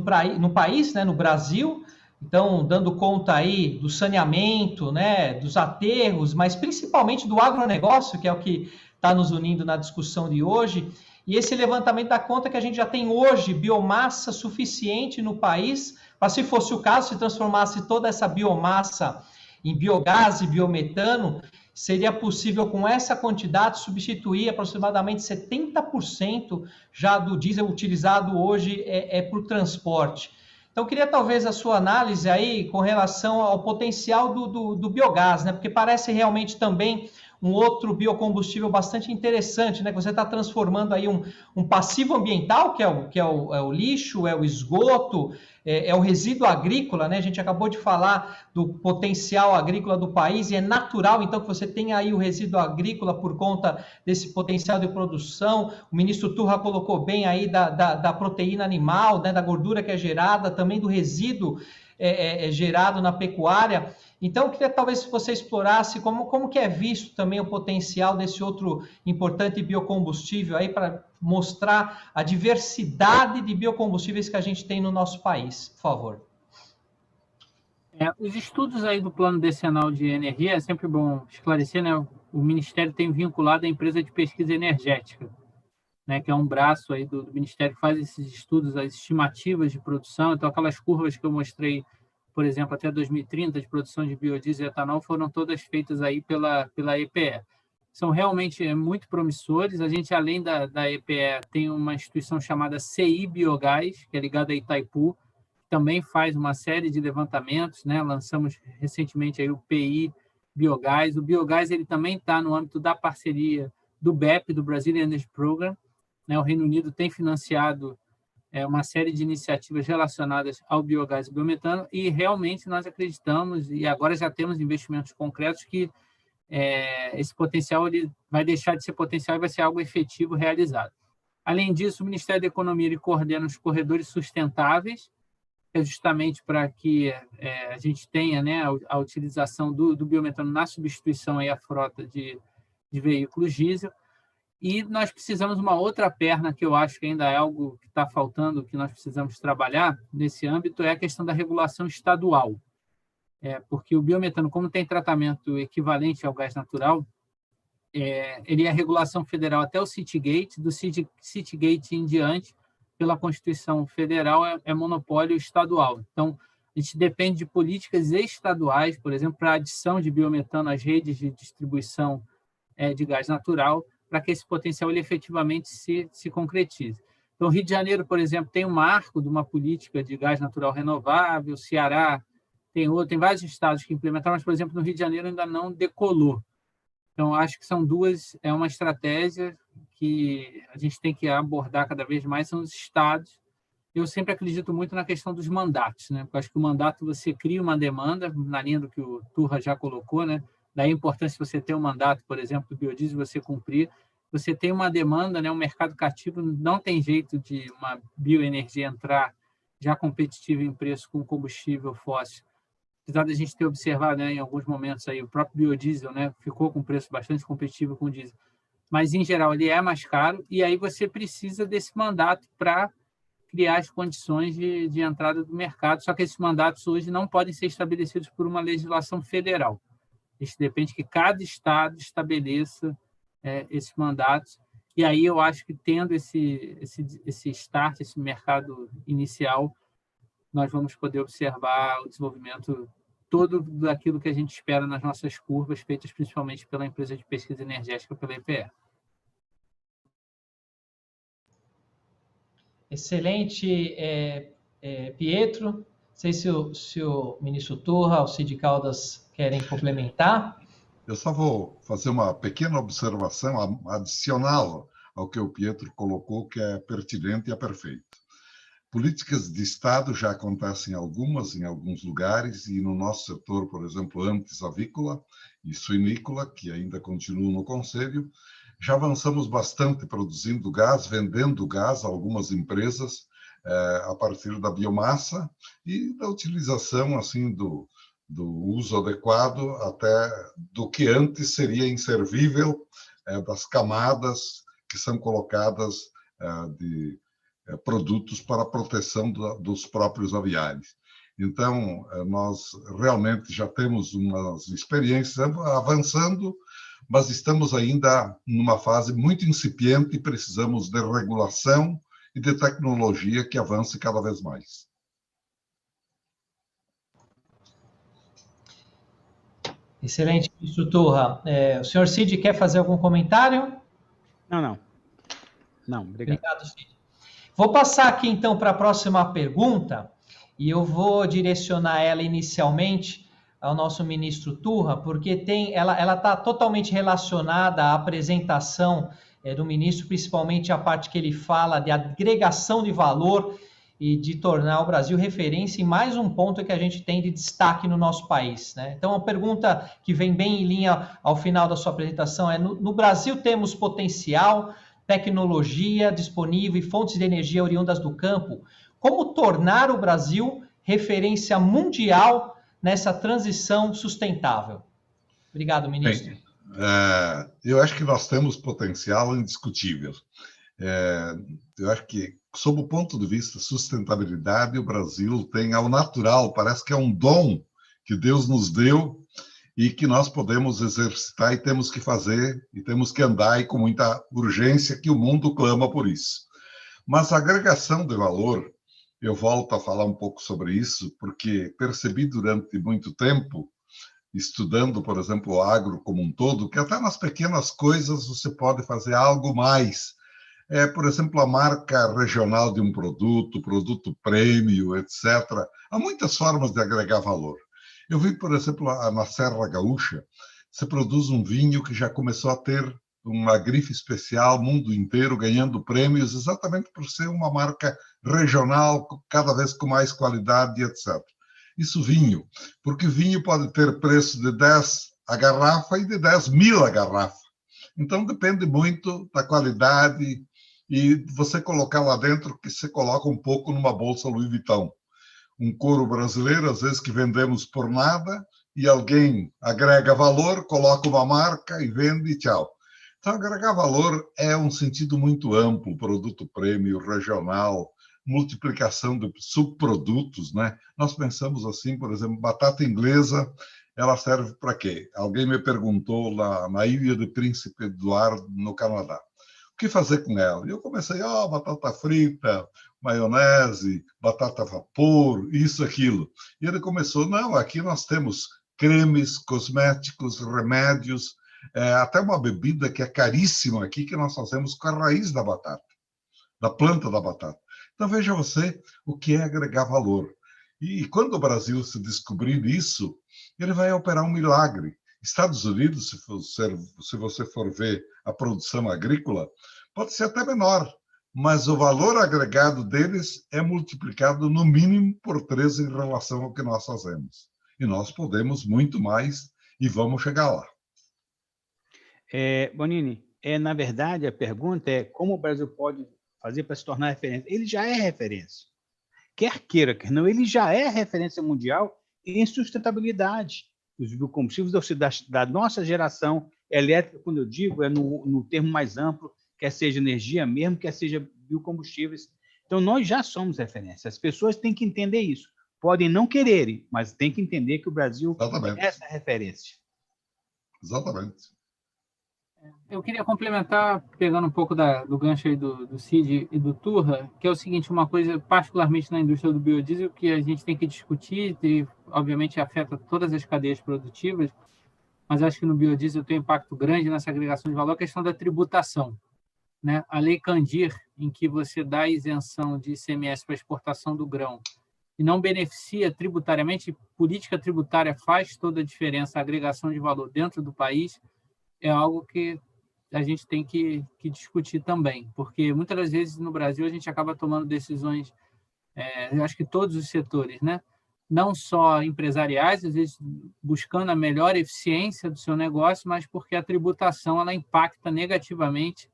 país, né, no Brasil. Então, dando conta aí do saneamento, né, dos aterros, mas principalmente do agronegócio, que é o que está nos unindo na discussão de hoje. E esse levantamento dá conta que a gente já tem hoje biomassa suficiente no país, para, se fosse o caso, se transformasse toda essa biomassa em biogás e biometano, seria possível, com essa quantidade, substituir aproximadamente 70% já do diesel utilizado hoje para o transporte. Então, eu queria talvez a sua análise aí com relação ao potencial do biogás, né? Porque parece realmente também um outro biocombustível bastante interessante, né? Que você está transformando aí um passivo ambiental, que é o lixo, é o esgoto, é o resíduo agrícola, né? A gente acabou de falar do potencial agrícola do país, e é natural, então, que você tenha aí o resíduo agrícola por conta desse potencial de produção. O ministro Turra colocou bem aí da proteína animal, né? Da gordura que é gerada, também do resíduo gerado na pecuária. Então, eu queria talvez que você explorasse como que é visto também o potencial desse outro importante biocombustível aí, para mostrar a diversidade de biocombustíveis que a gente tem no nosso país, por favor. Os estudos aí do Plano Decenal de Energia, é sempre bom esclarecer, né? O Ministério tem vinculado a empresa de pesquisa energética, né, que é um braço aí do Ministério que faz esses estudos, as estimativas de produção. Então, aquelas curvas que eu mostrei, por exemplo, até 2030, de produção de biodiesel e etanol, foram todas feitas aí pela EPE. São realmente muito promissores. A gente, além da EPE, tem uma instituição chamada CI Biogás, que é ligada a Itaipu, que também faz uma série de levantamentos, né? Lançamos recentemente aí o PI Biogás. O biogás ele também está no âmbito da parceria do BEP, do Brazilian Energy Program, né? O Reino Unido tem financiado uma série de iniciativas relacionadas ao biogás e biometano, e realmente nós acreditamos, e agora já temos investimentos concretos, que esse potencial ele vai deixar de ser potencial e vai ser algo efetivo realizado. Além disso, o Ministério da Economia ele coordena os corredores sustentáveis, que é justamente para que a gente tenha, né, a utilização do biometano na substituição aí à frota de veículos diesel. E nós precisamos uma outra perna, que eu acho que ainda é algo que está faltando, que nós precisamos trabalhar nesse âmbito, é a questão da regulação estadual. Porque o biometano, como tem tratamento equivalente ao gás natural, ele é regulação federal até o Citygate, do Citygate em diante, pela Constituição Federal, é monopólio estadual. Então, a gente depende de políticas estaduais, por exemplo, para a adição de biometano às redes de distribuição de gás natural, para que esse potencial ele efetivamente se concretize. Então, o Rio de Janeiro, por exemplo, tem um marco de uma política de gás natural renovável, o Ceará tem vários estados que implementaram, mas, por exemplo, no Rio de Janeiro ainda não decolou. Então, acho que são uma estratégia que a gente tem que abordar cada vez mais, são os estados. Eu sempre acredito muito na questão dos mandatos, né? Porque acho que o mandato, você cria uma demanda, na linha do que o Turra já colocou, né? Daí a importância de você ter um mandato, por exemplo, do biodiesel, você cumprir. Você tem uma demanda, né? Um mercado cativo, não tem jeito de uma bioenergia entrar já competitiva em preço com combustível fóssil. Apesar da gente ter observado, né, em alguns momentos aí, o próprio biodiesel, né, ficou com preço bastante competitivo com o diesel. Mas, em geral, ele é mais caro, e aí você precisa desse mandato para criar as condições de entrada do mercado. Só que esses mandatos hoje não podem ser estabelecidos por uma legislação federal. Isso depende que cada estado estabeleça esses mandatos. E aí eu acho que, tendo esse start, esse mercado inicial, nós vamos poder observar o desenvolvimento todo daquilo que a gente espera nas nossas curvas, feitas principalmente pela empresa de pesquisa energética, pela EPE. Excelente, Pietro. Não sei se o ministro Turra, o Cid Caldas querem complementar. Eu só vou fazer uma pequena observação adicional ao que o Pietro colocou, que é pertinente e é perfeito. Políticas de Estado já acontecem em alguns lugares, e no nosso setor, por exemplo, antes avícola e suinícola, que ainda continua no Conselho, já avançamos bastante produzindo gás, vendendo gás a algumas empresas a partir da biomassa e da utilização assim do uso adequado até do que antes seria inservível das camadas que são colocadas de produtos para a proteção dos próprios aviários. Então, nós realmente já temos umas experiências avançando, mas estamos ainda numa fase muito incipiente e precisamos de regulação e de tecnologia que avance cada vez mais. Excelente, ministro Turra. O senhor Cid quer fazer algum comentário? Não, obrigado. Obrigado, Cid. Vou passar aqui, então, para a próxima pergunta, e eu vou direcionar ela inicialmente ao nosso ministro Turra, porque ela está totalmente relacionada à apresentação do ministro, principalmente a parte que ele fala de agregação de valor e de tornar o Brasil referência em mais um ponto que a gente tem de destaque no nosso país, né? Então, a pergunta que vem bem em linha ao final da sua apresentação é: no Brasil temos potencial, tecnologia disponível e fontes de energia oriundas do campo. Como tornar o Brasil referência mundial nessa transição sustentável? Obrigado, ministro. Bem, eu acho que nós temos potencial indiscutível. Eu acho que, sob o ponto de vista sustentabilidade, o Brasil tem ao natural, parece que é um dom que Deus nos deu e que nós podemos exercitar e temos que fazer, e temos que andar, e com muita urgência, que o mundo clama por isso. Mas a agregação de valor, eu volto a falar um pouco sobre isso, porque percebi durante muito tempo, estudando, por exemplo, o agro como um todo, que até nas pequenas coisas você pode fazer algo mais. Por exemplo, a marca regional de um produto prêmio, etc. Há muitas formas de agregar valor. Eu vi, por exemplo, na Serra Gaúcha, se produz um vinho que já começou a ter uma grife especial, mundo inteiro ganhando prêmios, exatamente por ser uma marca regional, cada vez com mais qualidade, etc. Isso vinho, porque vinho pode ter preço de 10 a garrafa e de 10.000 a garrafa. Então, depende muito da qualidade e você colocar lá dentro, que você coloca um pouco numa bolsa Louis Vuitton. Um couro brasileiro, às vezes, que vendemos por nada, e alguém agrega valor, coloca uma marca e vende e tchau. Então, agregar valor é um sentido muito amplo, produto prêmio, regional, multiplicação de subprodutos, né? Nós pensamos assim, por exemplo, batata inglesa, ela serve para quê? Alguém me perguntou lá na ilha de Príncipe Eduardo, no Canadá, o que fazer com ela? E eu comecei, batata frita, maionese, batata a vapor, isso, aquilo. E ele começou, não, aqui nós temos cremes, cosméticos, remédios, até uma bebida que é caríssima aqui, que nós fazemos com a raiz da batata, da planta da batata. Então, veja você o que é agregar valor. E quando o Brasil se descobrir isso, ele vai operar um milagre. Estados Unidos, se você for ver a produção agrícola, pode ser até menor, mas o valor agregado deles é multiplicado no mínimo por 3 em relação ao que nós fazemos. E nós podemos muito mais e vamos chegar lá. Bonini, na verdade, a pergunta é como o Brasil pode fazer para se tornar referência. Ele já é referência. Quer queira, quer não, ele já é referência mundial em sustentabilidade. Os biocombustíveis da nossa geração elétrica, quando eu digo, é no termo mais amplo, quer seja energia mesmo, quer seja biocombustíveis. Então, nós já somos referência. As pessoas têm que entender isso. Podem não quererem, mas têm que entender que o Brasil é essa referência. Exatamente. Eu queria complementar, pegando um pouco do gancho aí do Cid e do Turra, que é o seguinte, uma coisa, particularmente na indústria do biodiesel, que a gente tem que discutir, e obviamente afeta todas as cadeias produtivas, mas acho que no biodiesel tem um impacto grande nessa agregação de valor, a questão da tributação, né? A Lei Candir, em que você dá isenção de ICMS para exportação do grão e não beneficia tributariamente, política tributária faz toda a diferença, a agregação de valor dentro do país, é algo que a gente tem que discutir também, porque muitas das vezes no Brasil a gente acaba tomando decisões, eu acho que todos os setores, né? Não só empresariais, às vezes buscando a melhor eficiência do seu negócio, mas porque a tributação ela impacta negativamente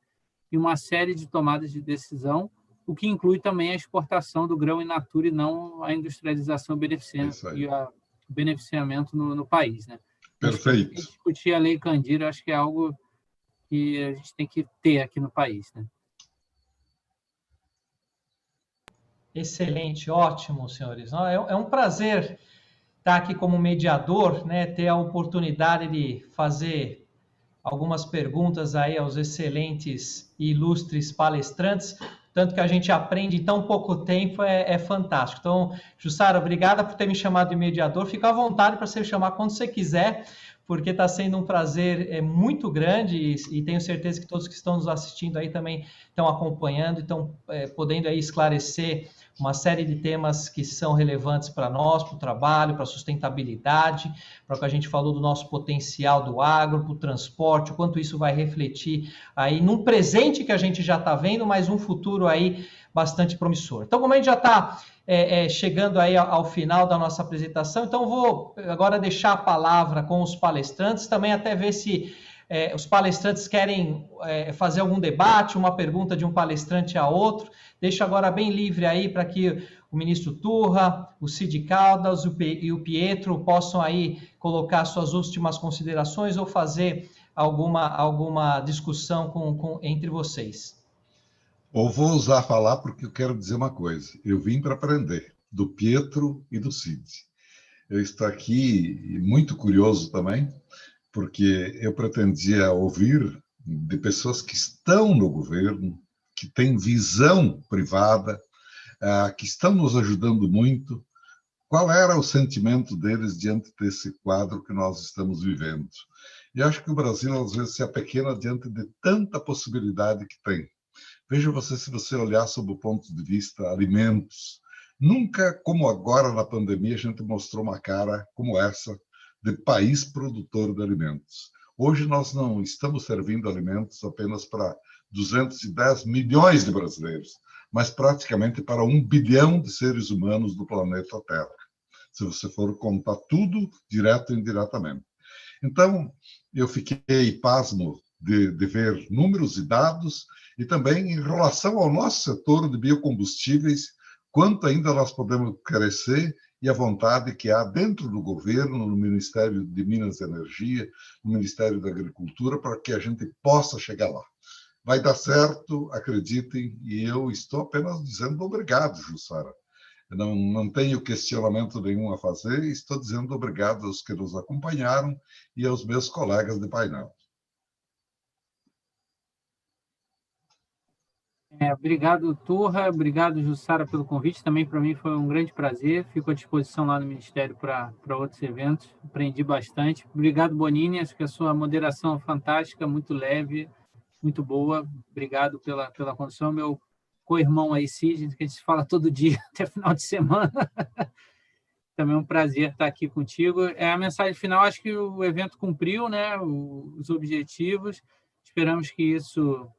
em uma série de tomadas de decisão, o que inclui também a exportação do grão in natura e não a industrialização e o beneficiamento no país, né? Perfeito. Discutir a Lei Candir, acho que é algo que a gente tem que ter aqui no país, né? Excelente, ótimo, senhores. É um prazer estar aqui como mediador, né? Ter a oportunidade de fazer algumas perguntas aí aos excelentes e ilustres palestrantes. Tanto que a gente aprende em tão pouco tempo é fantástico. Então, Jussara, obrigada por ter me chamado de mediador. Fica à vontade para você chamar quando você quiser, porque está sendo um prazer muito grande e tenho certeza que todos que estão nos assistindo aí também estão acompanhando, estão podendo aí esclarecer uma série de temas que são relevantes para nós, para o trabalho, para a sustentabilidade, para o que a gente falou do nosso potencial do agro, para o transporte, o quanto isso vai refletir aí num presente que a gente já está vendo, mas um futuro aí bastante promissor. Então, como a gente já está chegando aí ao final da nossa apresentação, então vou agora deixar a palavra com os palestrantes, também até ver se os palestrantes querem fazer algum debate, uma pergunta de um palestrante a outro. Deixo agora bem livre aí para que o ministro Turra, o Cid Caldas e o Pietro possam aí colocar suas últimas considerações ou fazer alguma discussão entre vocês. Ou vou usar falar porque eu quero dizer uma coisa. Eu vim para aprender, do Pietro e do Cid. Eu estou aqui muito curioso também, porque eu pretendia ouvir de pessoas que estão no governo, que têm visão privada, que estão nos ajudando muito, qual era o sentimento deles diante desse quadro que nós estamos vivendo. E acho que o Brasil, às vezes, se apequena diante de tanta possibilidade que tem. Veja você, se você olhar sob o ponto de vista alimentos, nunca como agora na pandemia a gente mostrou uma cara como essa de país produtor de alimentos. Hoje nós não estamos servindo alimentos apenas para 210 milhões de brasileiros, mas praticamente para 1 bilhão de seres humanos do planeta Terra, se você for contar tudo direto e indiretamente. Então, eu fiquei pasmo de ver números e dados, e também em relação ao nosso setor de biocombustíveis, quanto ainda nós podemos crescer e a vontade que há dentro do governo, no Ministério de Minas e Energia, no Ministério da Agricultura, para que a gente possa chegar lá. Vai dar certo, acreditem, e eu estou apenas dizendo obrigado, Jussara. Não tenho questionamento nenhum a fazer, estou dizendo obrigado aos que nos acompanharam e aos meus colegas de painel. Obrigado, Turra. Obrigado, Jussara, pelo convite. Também para mim foi um grande prazer. Fico à disposição lá no Ministério para outros eventos. Aprendi bastante. Obrigado, Bonini. Acho que a sua moderação é fantástica, muito leve, muito boa. Obrigado pela condução. Meu co-irmão aí, Cid, que a gente se fala todo dia, até final de semana. Também é um prazer estar aqui contigo. A mensagem final, acho que o evento cumpriu, né, os objetivos. Esperamos que isso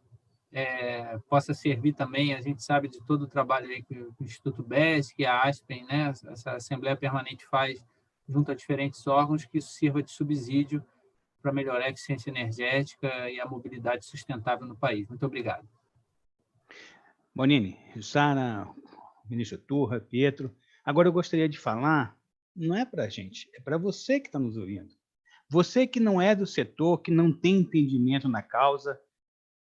possa servir também. A gente sabe de todo o trabalho aí que o Instituto BESC, que a ASPEN, né, essa Assembleia Permanente faz junto a diferentes órgãos, que isso sirva de subsídio para melhorar a eficiência energética e a mobilidade sustentável no país. Muito obrigado. Bonini, Jussara, ministro Turra, Pietro. Agora eu gostaria de falar, não é para a gente, é para você que está nos ouvindo. Você que não é do setor, que não tem entendimento na causa.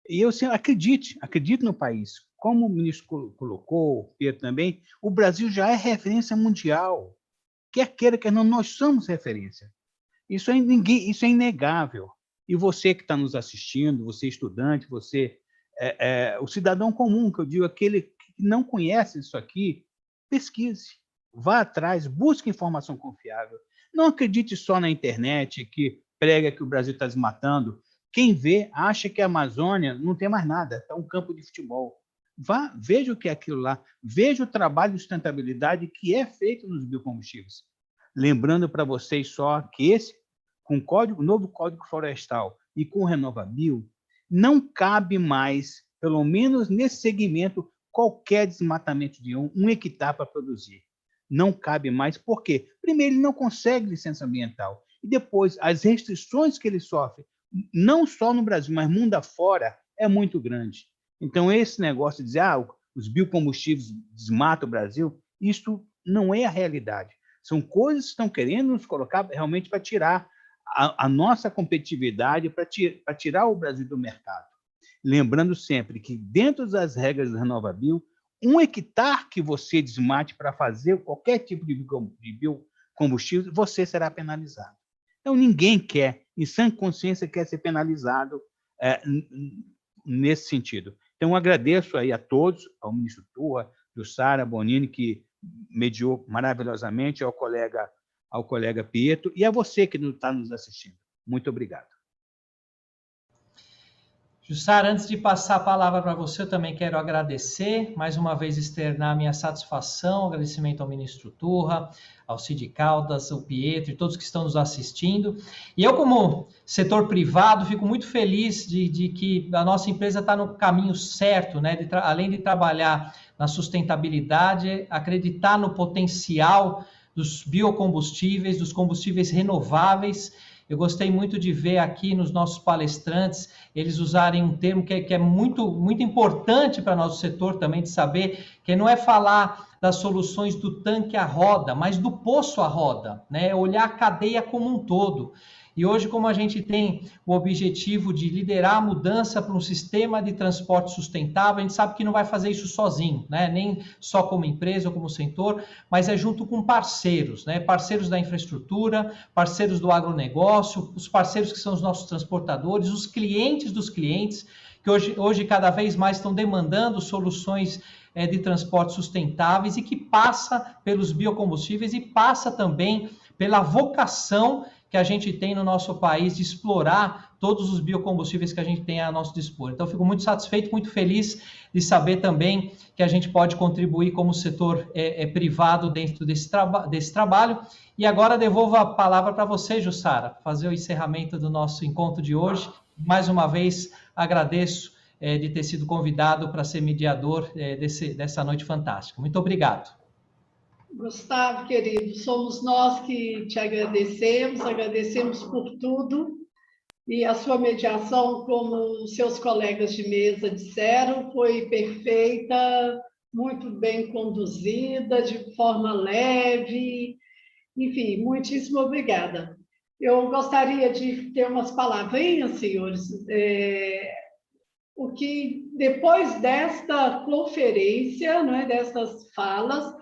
E eu acredite no país. Como o ministro colocou, o Pietro também, o Brasil já é referência mundial. Quer queira, quer não, nós somos referência. Isso é inegável. E você que está nos assistindo, você estudante, você o cidadão comum, que eu digo, aquele que não conhece isso aqui, pesquise, vá atrás, busque informação confiável. Não acredite só na internet que prega que o Brasil está desmatando. Quem vê acha que a Amazônia não tem mais nada, está um campo de futebol. Vá, veja o que é aquilo lá, veja o trabalho de sustentabilidade que é feito nos biocombustíveis. Lembrando para vocês só que com o novo Código Florestal e com o RenovaBio, não cabe mais, pelo menos nesse segmento, qualquer desmatamento de 1 hectare para produzir. Não cabe mais, por quê? Primeiro, ele não consegue licença ambiental. E depois, as restrições que ele sofre, não só no Brasil, mas mundo afora, é muito grande. Então, esse negócio de dizer os biocombustíveis desmatam o Brasil, isso não é a realidade. São coisas que estão querendo nos colocar realmente para tirar a nossa competitividade, para tirar o Brasil do mercado. Lembrando sempre que, dentro das regras do RenovaBio, 1 hectare que você desmate para fazer qualquer tipo de biocombustível, você será penalizado. Então, ninguém quer, em sã consciência, quer ser penalizado nesse sentido. Então, agradeço aí a todos, ao ministro Turra, Jussara, Bonini, que mediou maravilhosamente, ao colega Pietro, e a você que está nos assistindo. Muito obrigado. Jussara, antes de passar a palavra para você, eu também quero agradecer, mais uma vez externar a minha satisfação, agradecimento ao ministro Turra, ao Cid Caldas, ao Pietro e todos que estão nos assistindo. E eu, como setor privado, fico muito feliz de que a nossa empresa está no caminho certo, né? Além de trabalhar na sustentabilidade, acreditar no potencial dos biocombustíveis, dos combustíveis renováveis. Eu gostei muito de ver aqui nos nossos palestrantes eles usarem um termo que é muito, muito importante para nosso setor também, de saber que não é falar das soluções do tanque à roda, mas do poço à roda, né? Olhar a cadeia como um todo. E hoje, como a gente tem o objetivo de liderar a mudança para um sistema de transporte sustentável, a gente sabe que não vai fazer isso sozinho, né? Nem só como empresa ou como setor, mas é junto com parceiros, né? Parceiros da infraestrutura, parceiros do agronegócio, os parceiros que são os nossos transportadores, os clientes dos clientes, que hoje cada vez mais estão demandando soluções de transporte sustentáveis e que passa pelos biocombustíveis e passa também pela vocação que a gente tem no nosso país de explorar todos os biocombustíveis que a gente tem a nosso dispor. Então, fico muito satisfeito, muito feliz de saber também que a gente pode contribuir como setor privado dentro desse trabalho. E agora devolvo a palavra para você, Jussara, fazer o encerramento do nosso encontro de hoje. Mais uma vez, agradeço de ter sido convidado para ser mediador dessa noite fantástica. Muito obrigado. Gustavo, querido, somos nós que te agradecemos por tudo, e a sua mediação, como os seus colegas de mesa disseram, foi perfeita, muito bem conduzida, de forma leve, enfim, muitíssimo obrigada. Eu gostaria de ter umas palavrinhas, senhores, o que depois desta conferência, não é, dessas falas,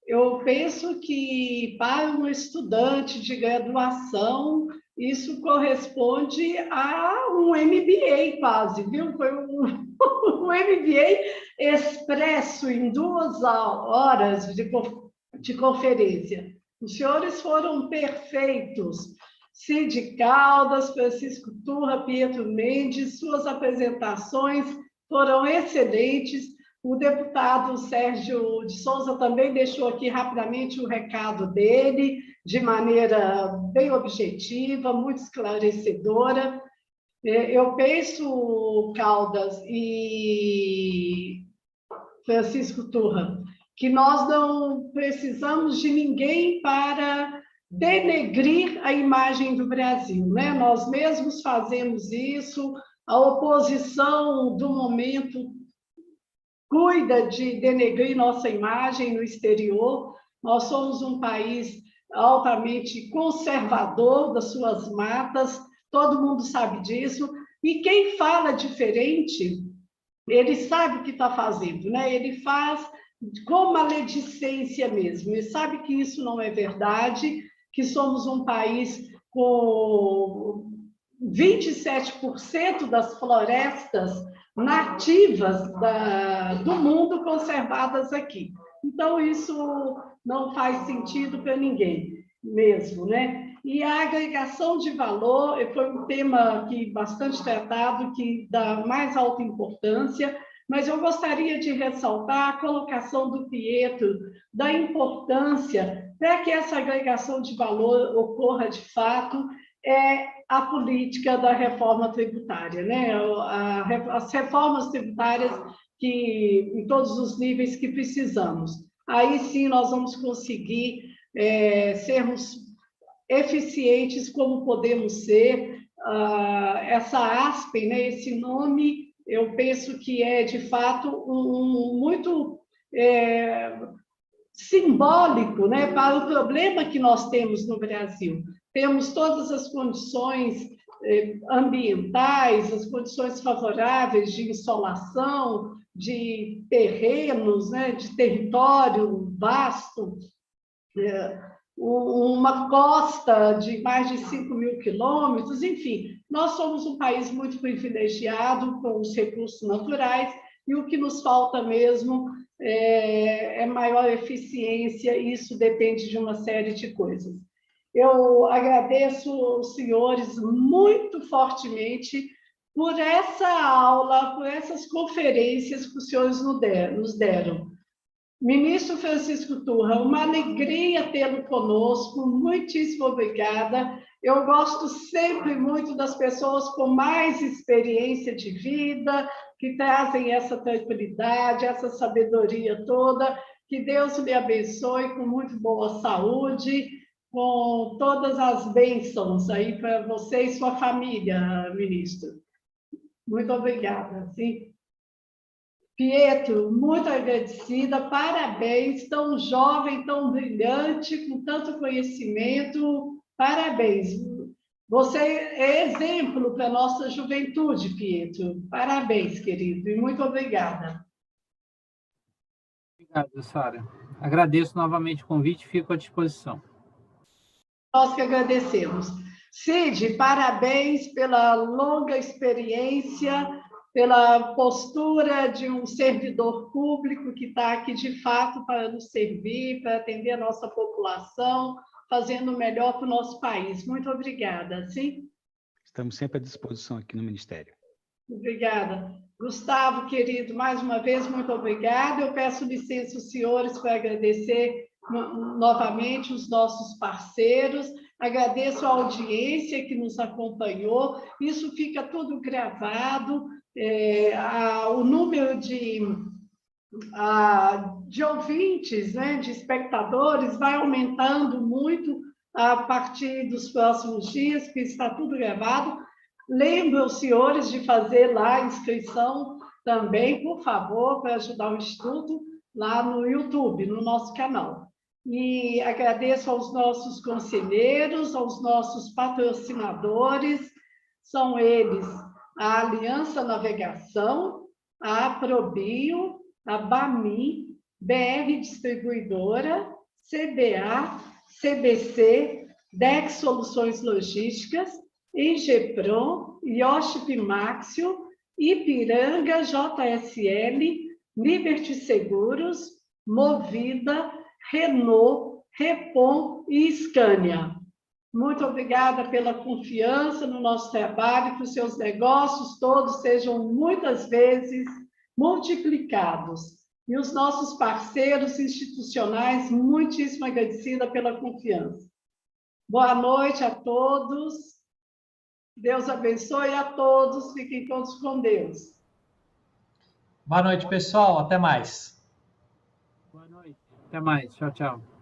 eu penso que para um estudante de graduação, isso corresponde a um MBA quase, viu? Foi um MBA expresso em 2 horas de conferência. Os senhores foram perfeitos. Cid Caldas, Francisco Turra, Pietro Mendes, suas apresentações foram excelentes. O deputado Sérgio de Souza também deixou aqui rapidamente o recado dele, de maneira bem objetiva, muito esclarecedora. Eu penso, Caldas e Francisco Turra, que nós não precisamos de ninguém para denegrir a imagem do Brasil, né? Nós mesmos fazemos isso, a oposição do momento cuida de denegrir nossa imagem no exterior. Nós somos um país altamente conservador das suas matas, todo mundo sabe disso, e quem fala diferente, ele sabe o que está fazendo, né? Ele faz com maledicência mesmo, ele sabe que isso não é verdade, que somos um país com 27% das florestas nativas do mundo conservadas aqui. Então, isso não faz sentido para ninguém mesmo, né? E a agregação de valor foi um tema aqui bastante tratado, que dá mais alta importância, mas eu gostaria de ressaltar a colocação do Pietro, da importância para que essa agregação de valor ocorra de fato, a política da reforma tributária, né? As reformas tributárias que, em todos os níveis que precisamos. Aí sim nós vamos conseguir sermos eficientes como podemos ser. Essa ASPEN, né? Esse nome, eu penso que é, de fato, muito simbólico, né, para o problema que nós temos no Brasil. Temos todas as condições ambientais, as condições favoráveis de insolação, de terrenos, né, de território vasto, uma costa de mais de 5.000 quilômetros, enfim, nós somos um país muito privilegiado com os recursos naturais, e o que nos falta mesmo é maior eficiência, e isso depende de uma série de coisas. Eu agradeço os senhores muito fortemente por essa aula, por essas conferências que os senhores nos deram. Ministro Francisco Turra, uma alegria tê-lo conosco, muitíssimo obrigada. Eu gosto sempre muito das pessoas com mais experiência de vida, que trazem essa tranquilidade, essa sabedoria toda. Que Deus lhe abençoe com muito boa saúde, com todas as bênçãos aí para você e sua família, ministro. Muito obrigada. Sim. Pietro, muito agradecida, parabéns, tão jovem, tão brilhante, com tanto conhecimento, parabéns. Você é exemplo para a nossa juventude, Pietro. Parabéns, querido, e muito obrigada. Obrigado, Sara. Agradeço novamente o convite e fico à disposição. Nós que agradecemos. Cid, parabéns pela longa experiência, pela postura de um servidor público que está aqui, de fato, para nos servir, para atender a nossa população, fazendo o melhor para o nosso país. Muito obrigada. Sim? Estamos sempre à disposição aqui no Ministério. Obrigada. Gustavo, querido, mais uma vez, muito obrigada. Eu peço licença aos senhores para agradecer novamente os nossos parceiros, agradeço a audiência que nos acompanhou, isso fica tudo gravado, o número de ouvintes, né, de espectadores, vai aumentando muito a partir dos próximos dias, porque está tudo gravado. Lembro os senhores de fazer lá a inscrição também, por favor, para ajudar o Instituto, lá no YouTube, no nosso canal. E agradeço aos nossos conselheiros, aos nossos patrocinadores, são eles a Aliança Navegação, a Aprobio, a BAMI, BR Distribuidora, CBA, CBC, DEC Soluções Logísticas, Engepron, Yoshi Pimaxio, Ipiranga, JSL, Liberty Seguros, Movida, Renault, Repom e Scania. Muito obrigada pela confiança no nosso trabalho, que os seus negócios todos sejam muitas vezes multiplicados. E os nossos parceiros institucionais, muitíssimo agradecida pela confiança. Boa noite a todos. Deus abençoe a todos. Fiquem todos com Deus. Boa noite, pessoal. Até mais. Boa noite. Até mais. Tchau, tchau.